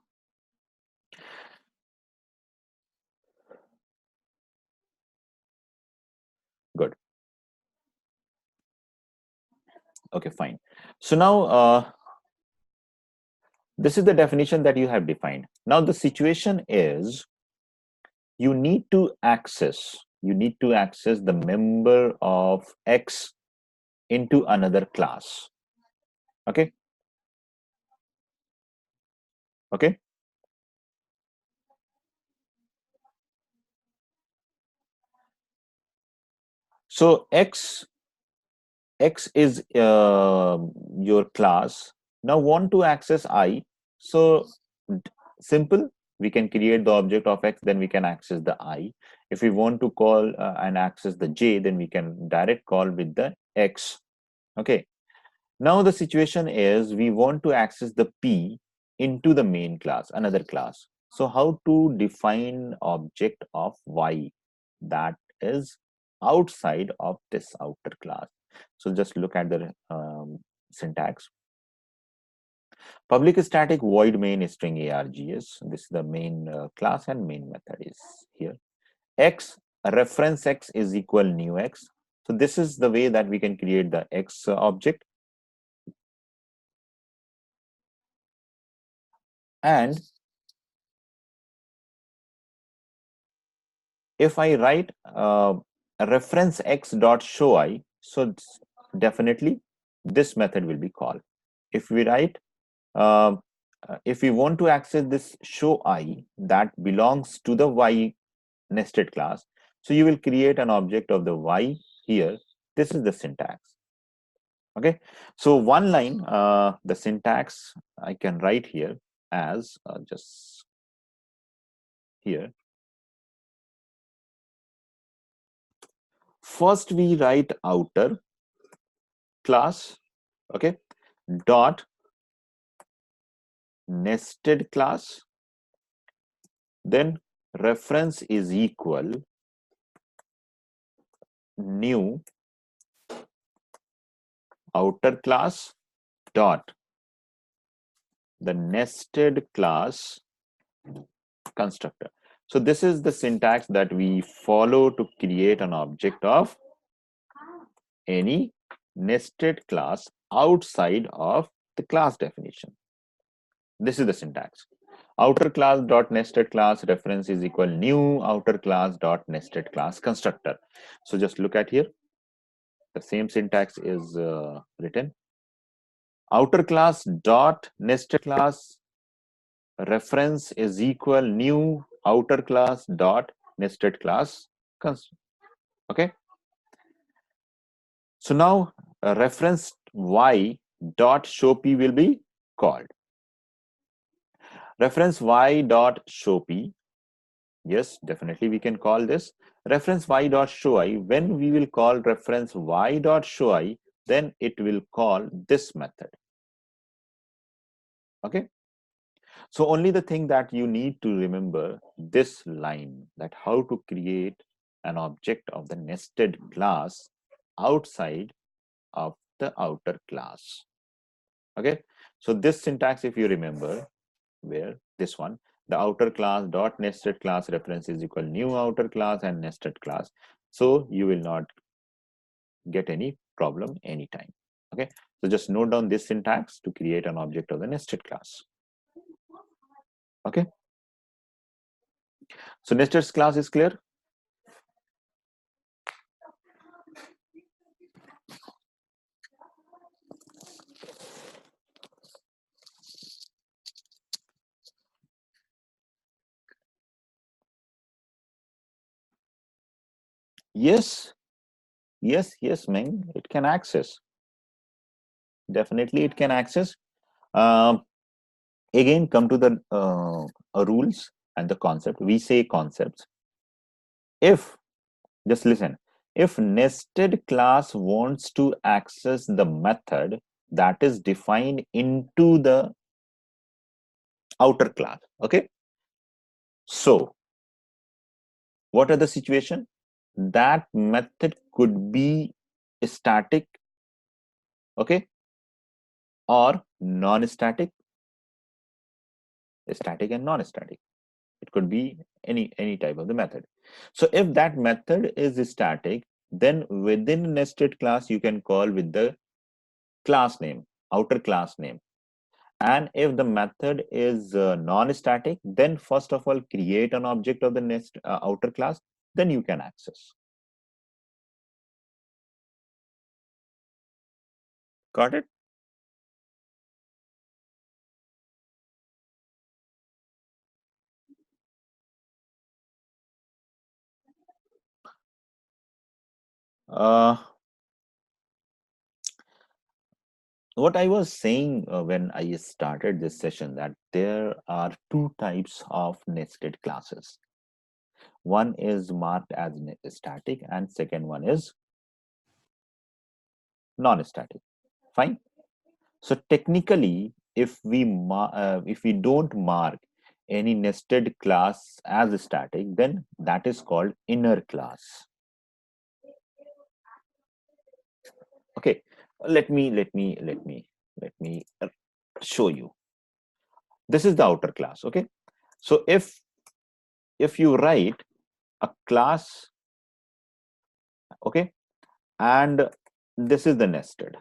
[SPEAKER 1] good. Okay, fine. So now this is the definition that you have defined. Now the situation is you need to access the member of x into another class. Okay, Okay. So X is your class. Now want to access I. So simple. We can create the object of X, then we can access the I. If we want to call and access the J, then we can direct call with the X. Okay. Now the situation is we want to access the P into the main class, another class. So how to define object of Y that is outside of this outer class? So just look at the syntax. Public static void main string args. This is the main class and main method is here. X reference X is equal new X. So this is the way that we can create the X object. And if I write reference X dot show I, so definitely this method will be called. If we write uh, if we want to access this show I that belongs to the Y nested class, so you will create an object of the Y here. This is the syntax. Okay, so one line, the syntax I can write here as just here. First we write outer class, okay, dot nested class, then reference is equal new outer class dot the nested class constructor. So this is the syntax that we follow to create an object of any nested class outside of the class definition. This is the syntax. Outer class dot nested class reference is equal new outer class dot nested class constructor. So just look at here. The same syntax is written. Outer class dot nested class reference is equal new outer class dot nested class. Okay. So now reference y dot show p will be called. Reference y dot show p. Yes, definitely we can call this reference y dot show I. When we will call reference y dot show I, then it will call this method. Okay. So only the thing that you need to remember this line, that how to create an object of the nested class outside of the outer class. Okay. So this syntax, if you remember, where this one, the outer class dot nested class reference is equal new outer class and nested class. So you will not get any problem anytime. Okay. So just note down this syntax to create an object of the nested class. Okay. So nested class is clear. Yes. Yes, Meng. It can access. Definitely, it can access. Um, Again, come to the rules and the concept. We say concepts. If, just listen, if nested class wants to access the method that is defined into the outer class, okay? So, what are the situation? That method could be static, okay, or non-static, static and non-static. It could be any type of the method. So if that method is static, then within nested class you can call with the class name, outer class name. And if the method is non-static, then first of all create an object of the nest outer class, then you can access. Got it? Uh, what I was saying when I started this session, that there are two types of nested classes. One is marked as static and second one is non-static. Fine. So technically, if we don't mark any nested class as static, then that is called inner class. Okay. Let me show you. This is the outer class. Okay. So if you write a class, okay, and this is the nested.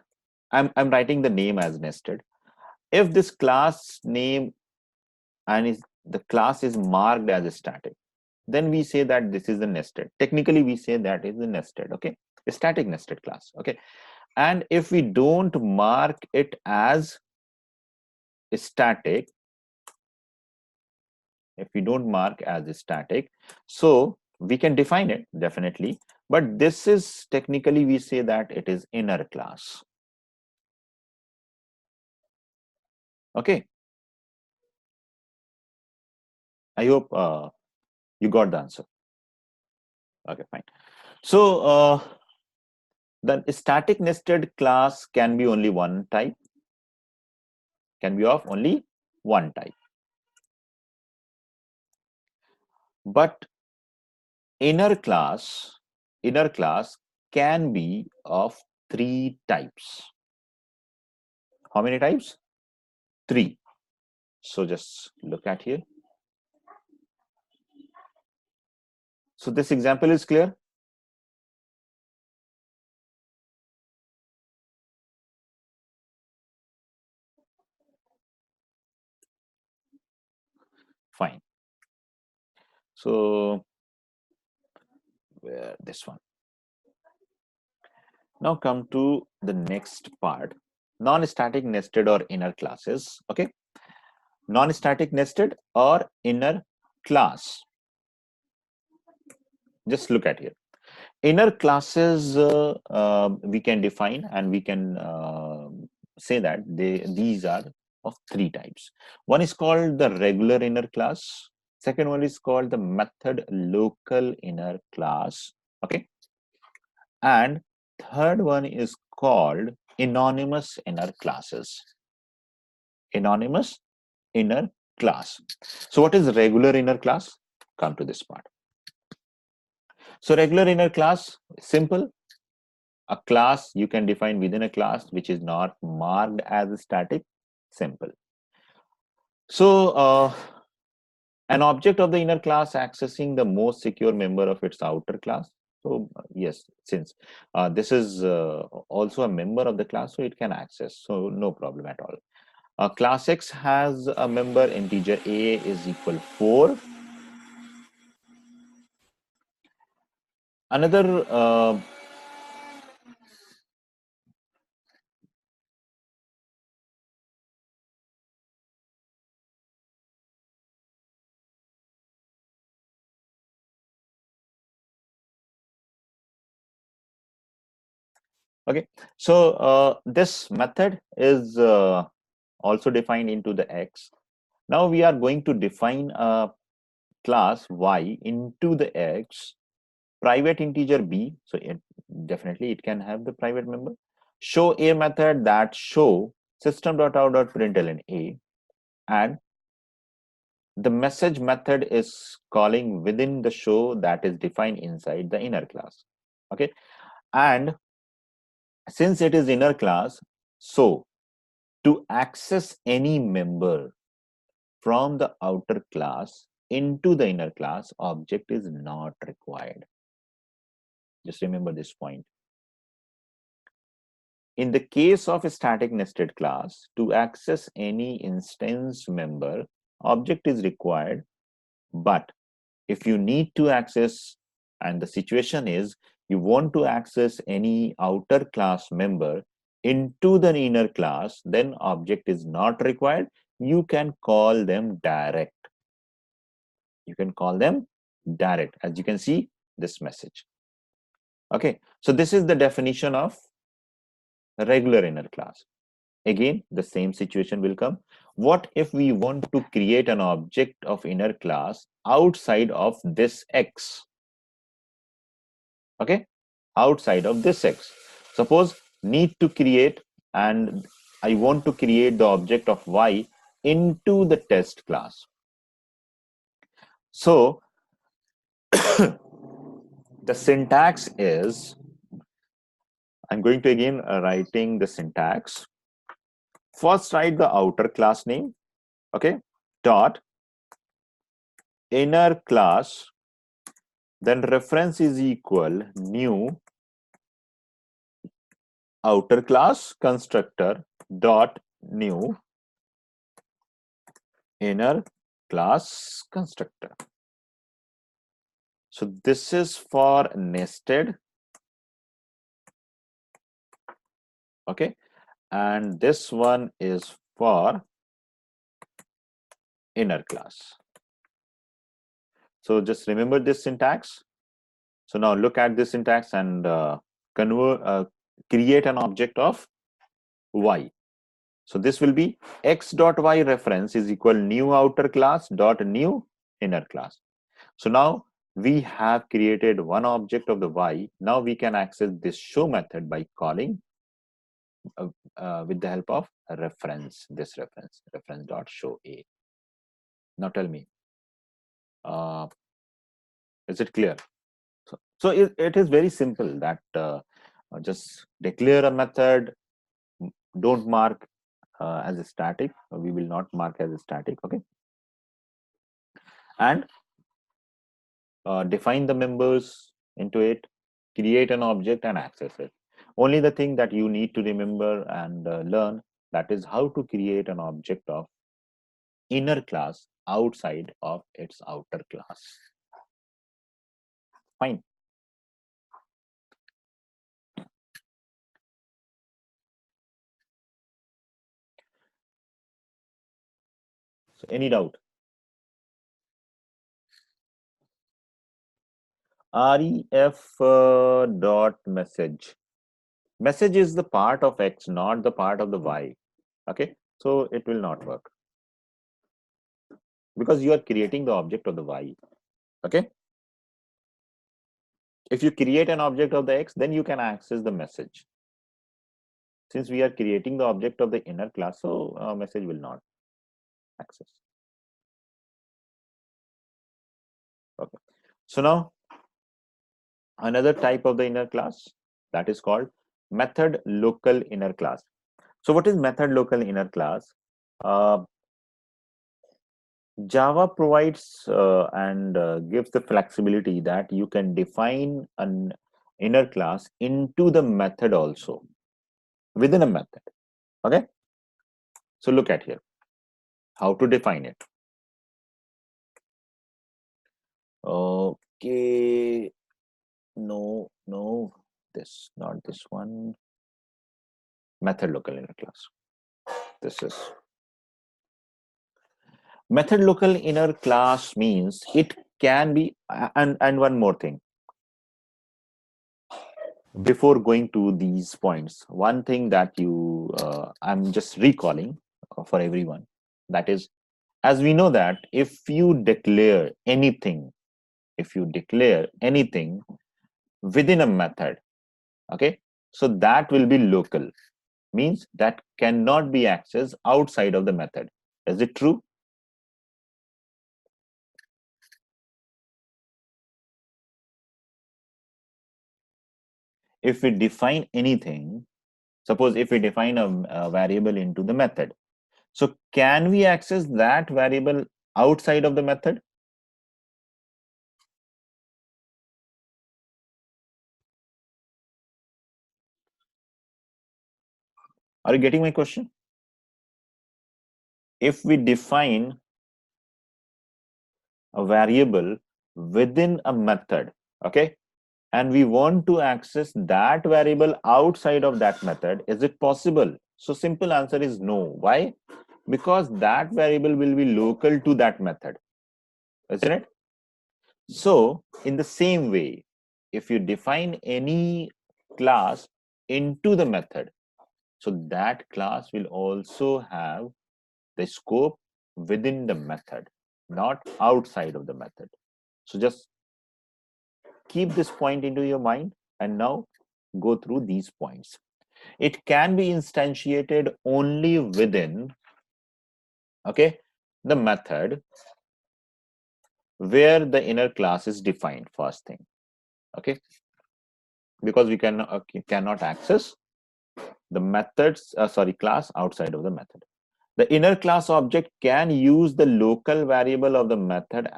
[SPEAKER 1] I'm writing the name as nested. If this class name and the class is marked as a static, then we say that this is the nested. Technically, we say that is the nested. Okay, a static nested class. Okay, and if we don't mark it as static, if we don't mark as static, so we can define it definitely, but this is technically we say that it is inner class. Okay, I hope you got the answer. Okay, fine. So the static nested class can be only one type, can be of only one type, but inner class can be of three types. How many types? Three. So just look at here. So this example is clear. Fine. So this one. Now come to the next part. Non-static nested or inner classes. Okay. Non-static nested or inner class. Just look at here. Inner classes we can define, and we can say that these are of three types. One is called the regular inner class. Second one is called the method local inner class. Okay. And third one is called anonymous inner classes. Anonymous inner class. So what is regular inner class? Come to this part. So regular inner class, simple. A class you can define within a class which is not marked as static. Simple. So an object of the inner class accessing the most secure member of its outer class. So yes, since this is also a member of the class, so it can access, so no problem at all. Class X has a member integer a is equal 4. Another okay, so this method is also defined into the X. Now we are going to define a class Y into the X, private integer B. So definitely it can have the private member. Show A method that show system.out.println A, and the message method is calling within the show that is defined inside the inner class. Okay, and since it is inner class, so to access any member from the outer class into the inner class, object is not required. Just remember this point. In the case of a static nested class, to access any instance member, object is required. But if you need to access, and the situation is you want to access any outer class member into the inner class, then object is not required. You can call them direct. You can call them direct, as you can see this message. Okay, so this is the definition of regular inner class. Again, the same situation will come. What if we want to create an object of inner class outside of this X? Okay, outside of this X. Suppose need to create, and I want to create the object of Y into the test class. So the syntax is, I'm going to again writing the syntax. First write the outer class name, okay, dot inner class, then reference is equal new outer class constructor dot new inner class constructor. So this is for nested, okay, and this one is for inner class. So just remember this syntax. So now look at this syntax and create an object of Y. So this will be X dot Y reference is equal new outer class dot new inner class. So now we have created one object of the Y. Now we can access this show method by calling with the help of a reference, this reference dot show A. Now tell me, is it clear? So it is very simple that just declare a method, don't mark as a static. We will not mark as a static, okay? And define the members into it, create an object and access it. Only the thing that you need to remember and learn, that is how to create an object of inner class outside of its outer class. Fine. So any doubt? Ref dot message. Message is the part of X, not the part of the Y. Okay, so it will not work because you are creating the object of the Y. Okay, if you create an object of the X, then you can access the message. Since we are creating the object of the inner class, so message will not access. Okay, so now another type of the inner class, that is called method local inner class. So what is method local inner class? Java provides and gives the flexibility that you can define an inner class into the method also within a method. Okay, so look at here how to define it. Okay, no, this, not this one. Method local inner class. This is method local inner class means it can be, and one more thing before going to these points, one thing that you I'm just recalling for everyone, that is, as we know that if you declare anything, within a method, okay, so that will be local, means that cannot be accessed outside of the method. Is it true? If we define anything, suppose if we define a variable into the method, so can we access that variable outside of the method? Are you getting my question? If we define a variable within a method, okay, and we want to access that variable outside of that method, is it possible? So simple answer is no. Why? Because that variable will be local to that method, isn't it? So in the same way, if you define any class into the method, so that class will also have the scope within the method, not outside of the method. So just keep this point into your mind and now go through these points. It can be instantiated only within, okay, the method where the inner class is defined, first thing, okay, because we cannot access the methods, class outside of the method. The inner class object can use the local variable of the method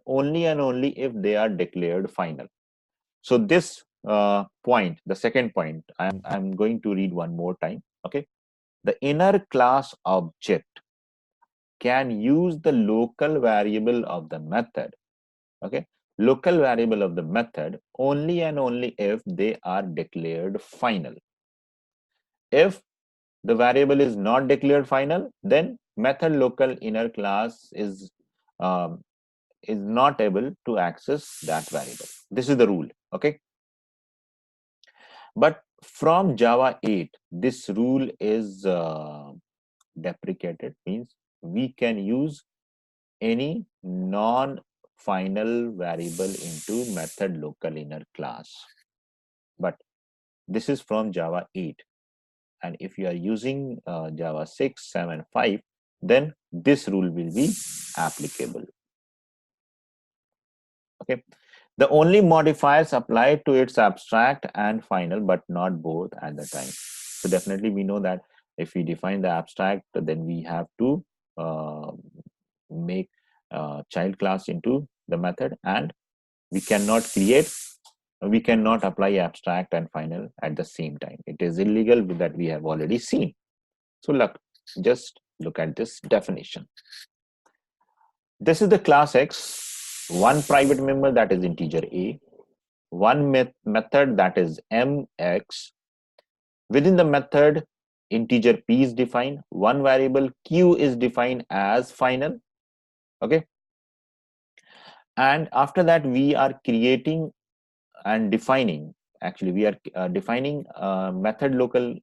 [SPEAKER 1] only and only if they are declared final. So this point, the second point, I'm going to read one more time. Okay, the inner class object can use the local variable of the method. Okay, local variable of the method only and only if they are declared final. If the variable is not declared final, then method local inner class um, is not able to access that variable. This is the rule. Okay, but from Java 8, this rule is deprecated, means we can use any non-final variable into method local inner class. But this is from Java 8. And if you are using Java 6, 7, 5, then this rule will be applicable. Okay. The only modifiers apply to its abstract and final, but not both at the time. So definitely we know that if we define the abstract, then we have to make child class into the method, and we cannot apply abstract and final at the same time. It is illegal, that we have already seen. So look, just look at this definition. This is the class X, one private member that is integer A, one method that is mx. Within the method, integer p is defined, one variable q is defined as final. Okay, and after that we are creating and defining, actually we are defining a method local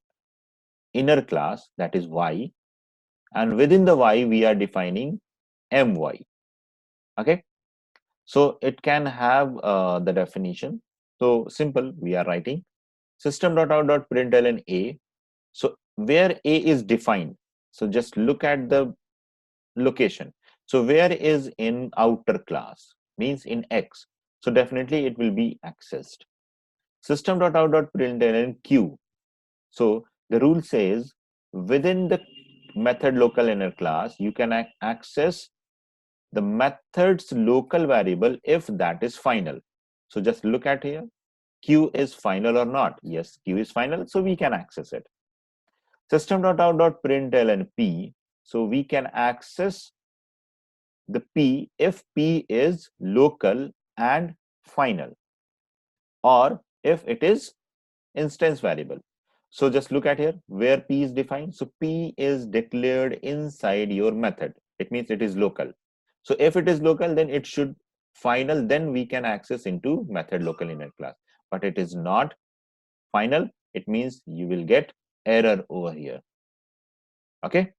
[SPEAKER 1] inner class, that is y, and within the y we are defining my. Okay, so it can have the definition. So simple, we are writing system.out.println a. So where a is defined, so just look at the location. So where is in outer class, means in X, so definitely it will be accessed. System.out.println q. So the rule says within the method local inner class you can access the method's local variable if that is final. So just look at here, q is final or not. Yes, q is final, so we can access it. System.out.println p. So we can access the p if p is local and final, or if it is instance variable. So just look at here where p is defined. So p is declared inside your method. It means it is local. So if it is local, then it should final, then we can access into method local inner class. But it is not final, it means you will get error over here. Okay,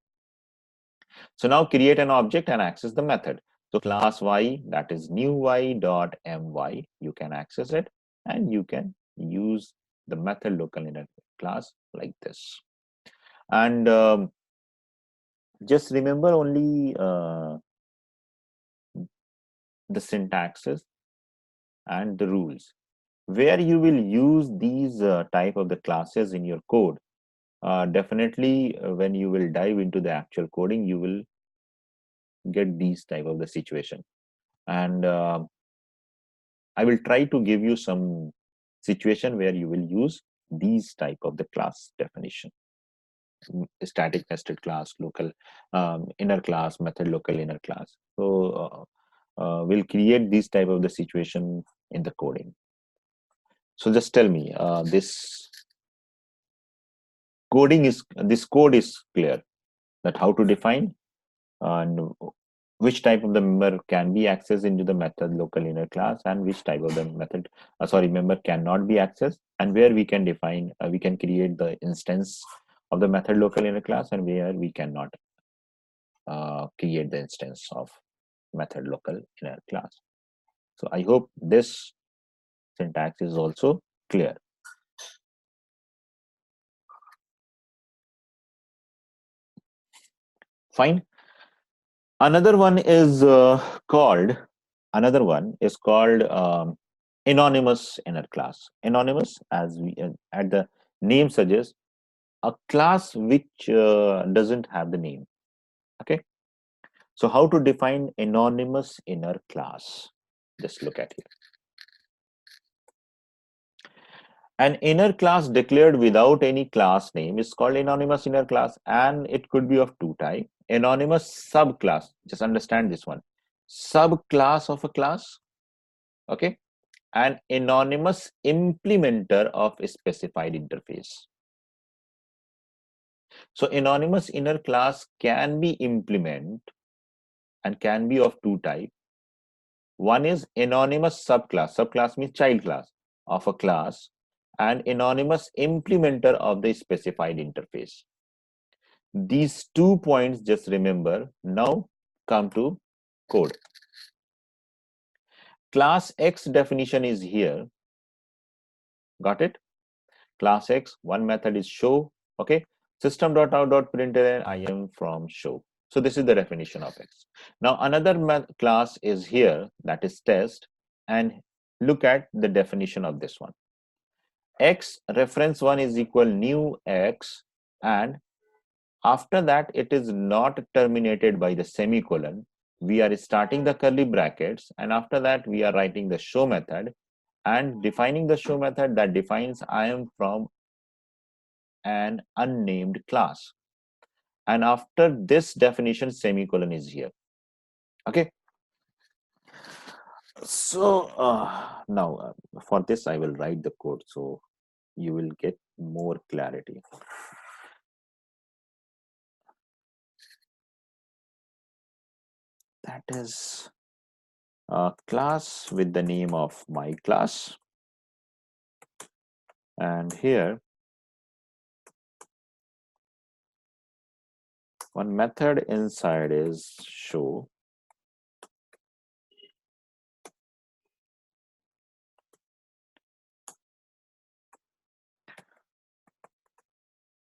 [SPEAKER 1] so now create an object and access the method. So class y, that is new y dot my, you can access it, and you can use the method local inner class like this. And just remember only the syntaxes and the rules where you will use these type of the classes in your code. Definitely when you will dive into the actual coding, you will get these type of the situation. And I will try to give you some situation where you will use these type of the class definition: static nested class, local inner class, method local inner class. So we'll create these type of the situation in the coding. So just tell me, this code is clear, that how to define and which type of the member can be accessed into the method local inner class, and which type of the member cannot be accessed, and where we can define, we can create the instance of the method local inner class, and where we cannot create the instance of method local inner class. So I hope this syntax is also clear. Fine. Another one is called anonymous inner class. Anonymous, as we at the name suggests, a class which doesn't have the name. Okay. So how to define anonymous inner class? Just look at here. An inner class declared without any class name is called anonymous inner class, and it could be of two types. Anonymous subclass, just understand this one, subclass of a class, okay, and anonymous implementer of a specified interface. So anonymous inner class can be implement and can be of two types. One is anonymous subclass. Subclass means child class of a class, and anonymous implementer of the specified interface. These 2 points, just remember. Now come to code. Class X definition is here. Got it? Class X, one method is show. Okay. System.out.println, I am from show. So this is the definition of X. Now another class is here, that is test, and look at the definition of this one. X reference 1 is equal new X, and after that it is not terminated by the semicolon. We are starting the curly brackets, and after that we are writing the show method and defining the show method that defines I am from an unnamed class. And after this definition, semicolon is here. Okay. So now for this I will write the code so you will get more clarity. That is a class with the name of my class, and here one method inside is show,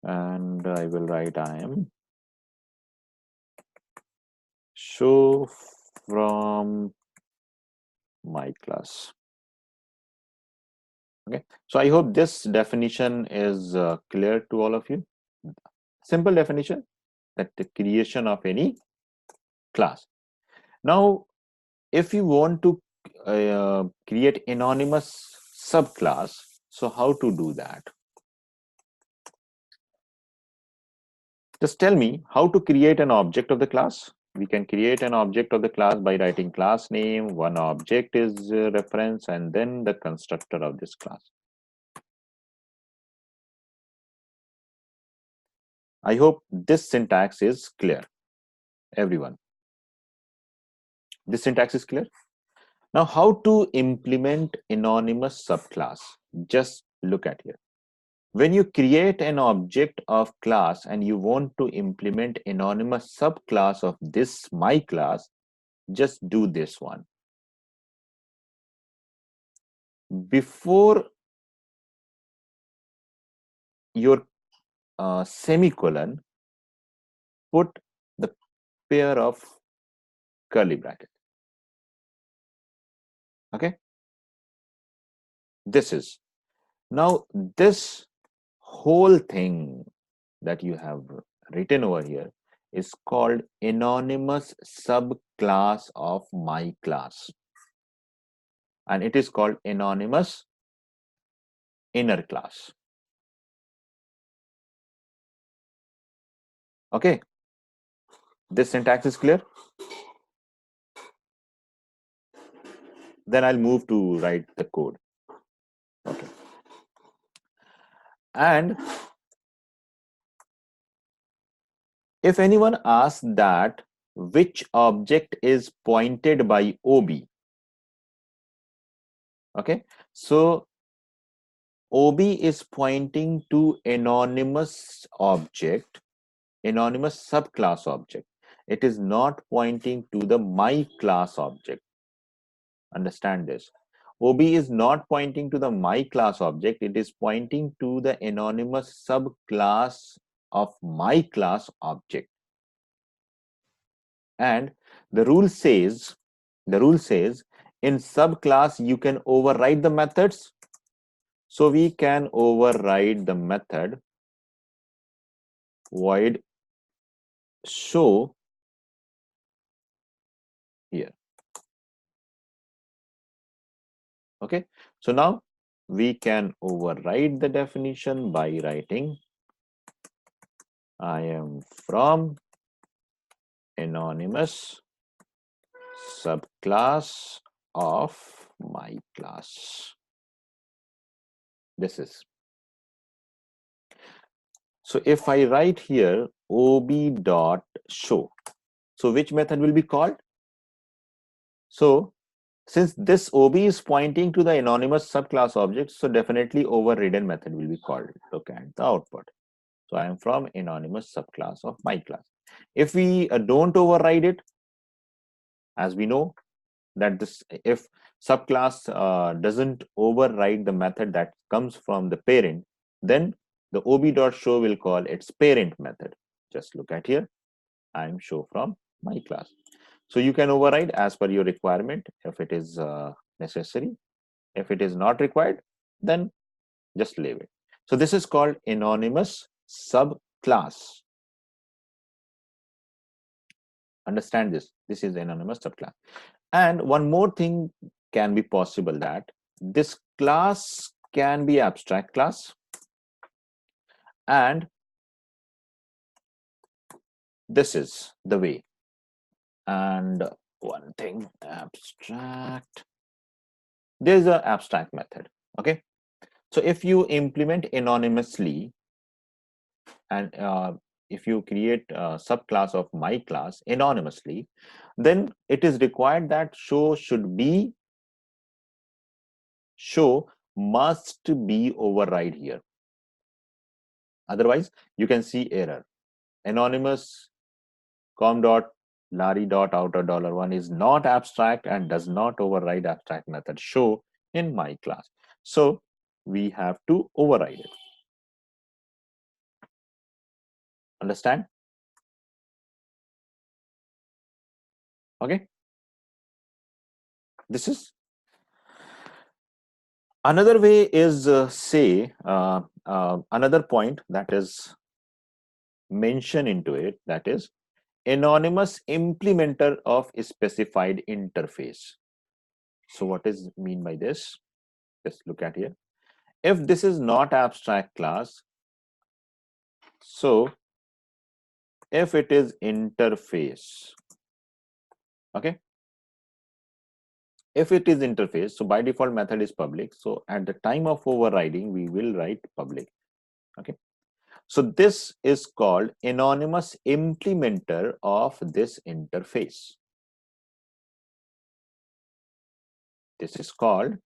[SPEAKER 1] and I will write I am show from my class. Okay, so I hope this definition is clear to all of you. Simple definition, that the creation of any class. Now if you want to create anonymous subclass, so how to do that? Just tell me how to create an object of the class. We can create an object of the class by writing class name, one object is reference, and then the constructor of this class. I hope this syntax is clear, everyone. This syntax is clear. Now how to implement anonymous subclass? Just look at here. When you create an object of class and you want to implement anonymous subclass of this my class, just do this one. Before your semicolon, put the pair of curly bracket. Okay. This is now this whole thing that you have written over here is called anonymous subclass of my class, and it is called anonymous inner class. Okay, this syntax is clear. Then I'll move to write the code. Okay, and if anyone asks that which object is pointed by OB. Okay, so OB is pointing to anonymous object, anonymous subclass object. It is not pointing to the my class object. Understand this. OB is not pointing to the my class object. It is pointing to the anonymous subclass of my class object. And the rule says, in subclass you can override the methods. So we can override the method void show here. Okay, so now we can override the definition by writing I am from anonymous subclass of my class. This is, so if I write here ob dot show, so which method will be called? So since this OB is pointing to the anonymous subclass object, so definitely overridden method will be called. Look at the output. So I am from anonymous subclass of my class. If we don't override it, as we know that this, if subclass doesn't override the method that comes from the parent, then the ob.show will call its parent method. Just look at here, I am show from my class. So you can override as per your requirement if it is necessary. If it is not required, then just leave it. So this is called anonymous subclass. Understand this. This is anonymous subclass. And one more thing can be possible, that this class can be abstract class, and this is the way. And one thing, abstract, there's an abstract method. Okay, so if you implement anonymously, and if you create a subclass of my class anonymously, then it is required that show must be override here. Otherwise you can see error. Anonymous com dot Larry dot outer $1 is not abstract and does not override abstract method show in my class. So we have to override it. Understand? Okay. This is another way is another point that is mentioned into it, that is anonymous implementer of a specified interface. So what is mean by this? Just look at here. If this is not abstract class, so if it is interface, okay, if it is interface, so by default method is public, so at the time of overriding we will write public. Okay, so this is called anonymous implementer of this interface. This is called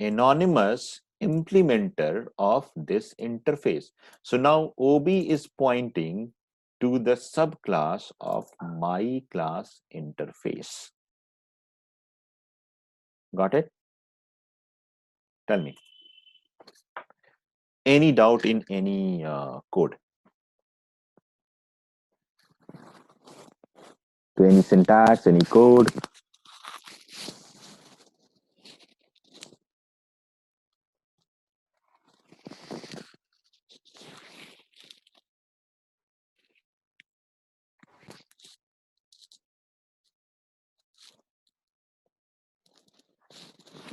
[SPEAKER 1] anonymous implementer of this interface. So now OB is pointing to the subclass of my class interface. Got it? Tell me. Any doubt in any code? To any syntax, any code?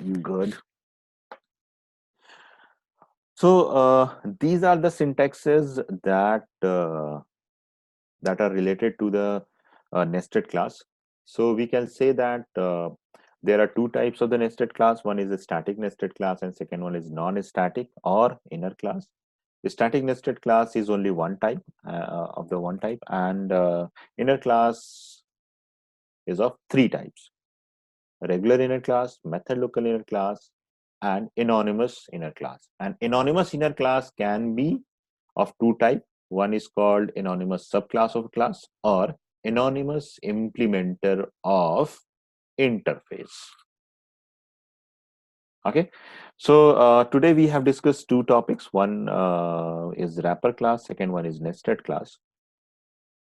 [SPEAKER 1] You good? So these are the syntaxes that that are related to the nested class. So we can say that there are two types of the nested class. One is a static nested class and second one is non-static or inner class. The static nested class is only one type of the one type, and inner class is of three types: regular inner class, method local inner class, and anonymous inner class. And anonymous inner class can be of two types. One is called anonymous subclass of class, or anonymous implementer of interface. Okay, so today we have discussed two topics. One is wrapper class, second one is nested class.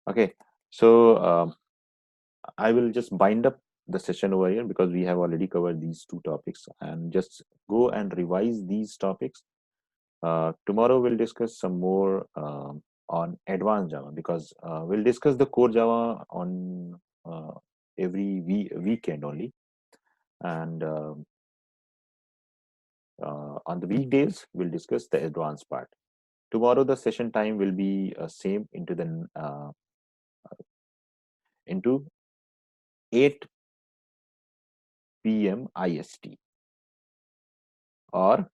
[SPEAKER 1] Okay, so I will just bind up the session over here because we have already covered these two topics, and just go and revise these topics. Tomorrow we'll discuss some more on advanced Java, because we'll discuss the core Java on every weekend only, and on the weekdays we'll discuss the advanced part. Tomorrow the session time will be same into 8 p.m. IST or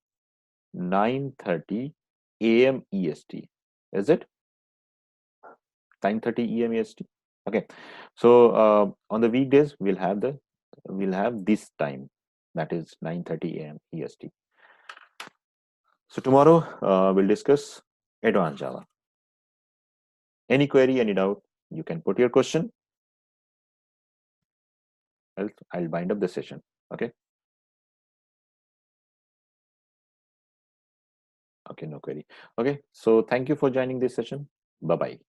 [SPEAKER 1] 9:30 a.m. EST. Is it 9:30 a.m. EST? Okay. So on the weekdays we'll have this time, that is 9:30 a.m. EST. So tomorrow we'll discuss advanced Java. Any query, any doubt, you can put your question. Else I'll bind up the session. Okay. Okay, no query. Okay. So thank you for joining this session. Bye bye.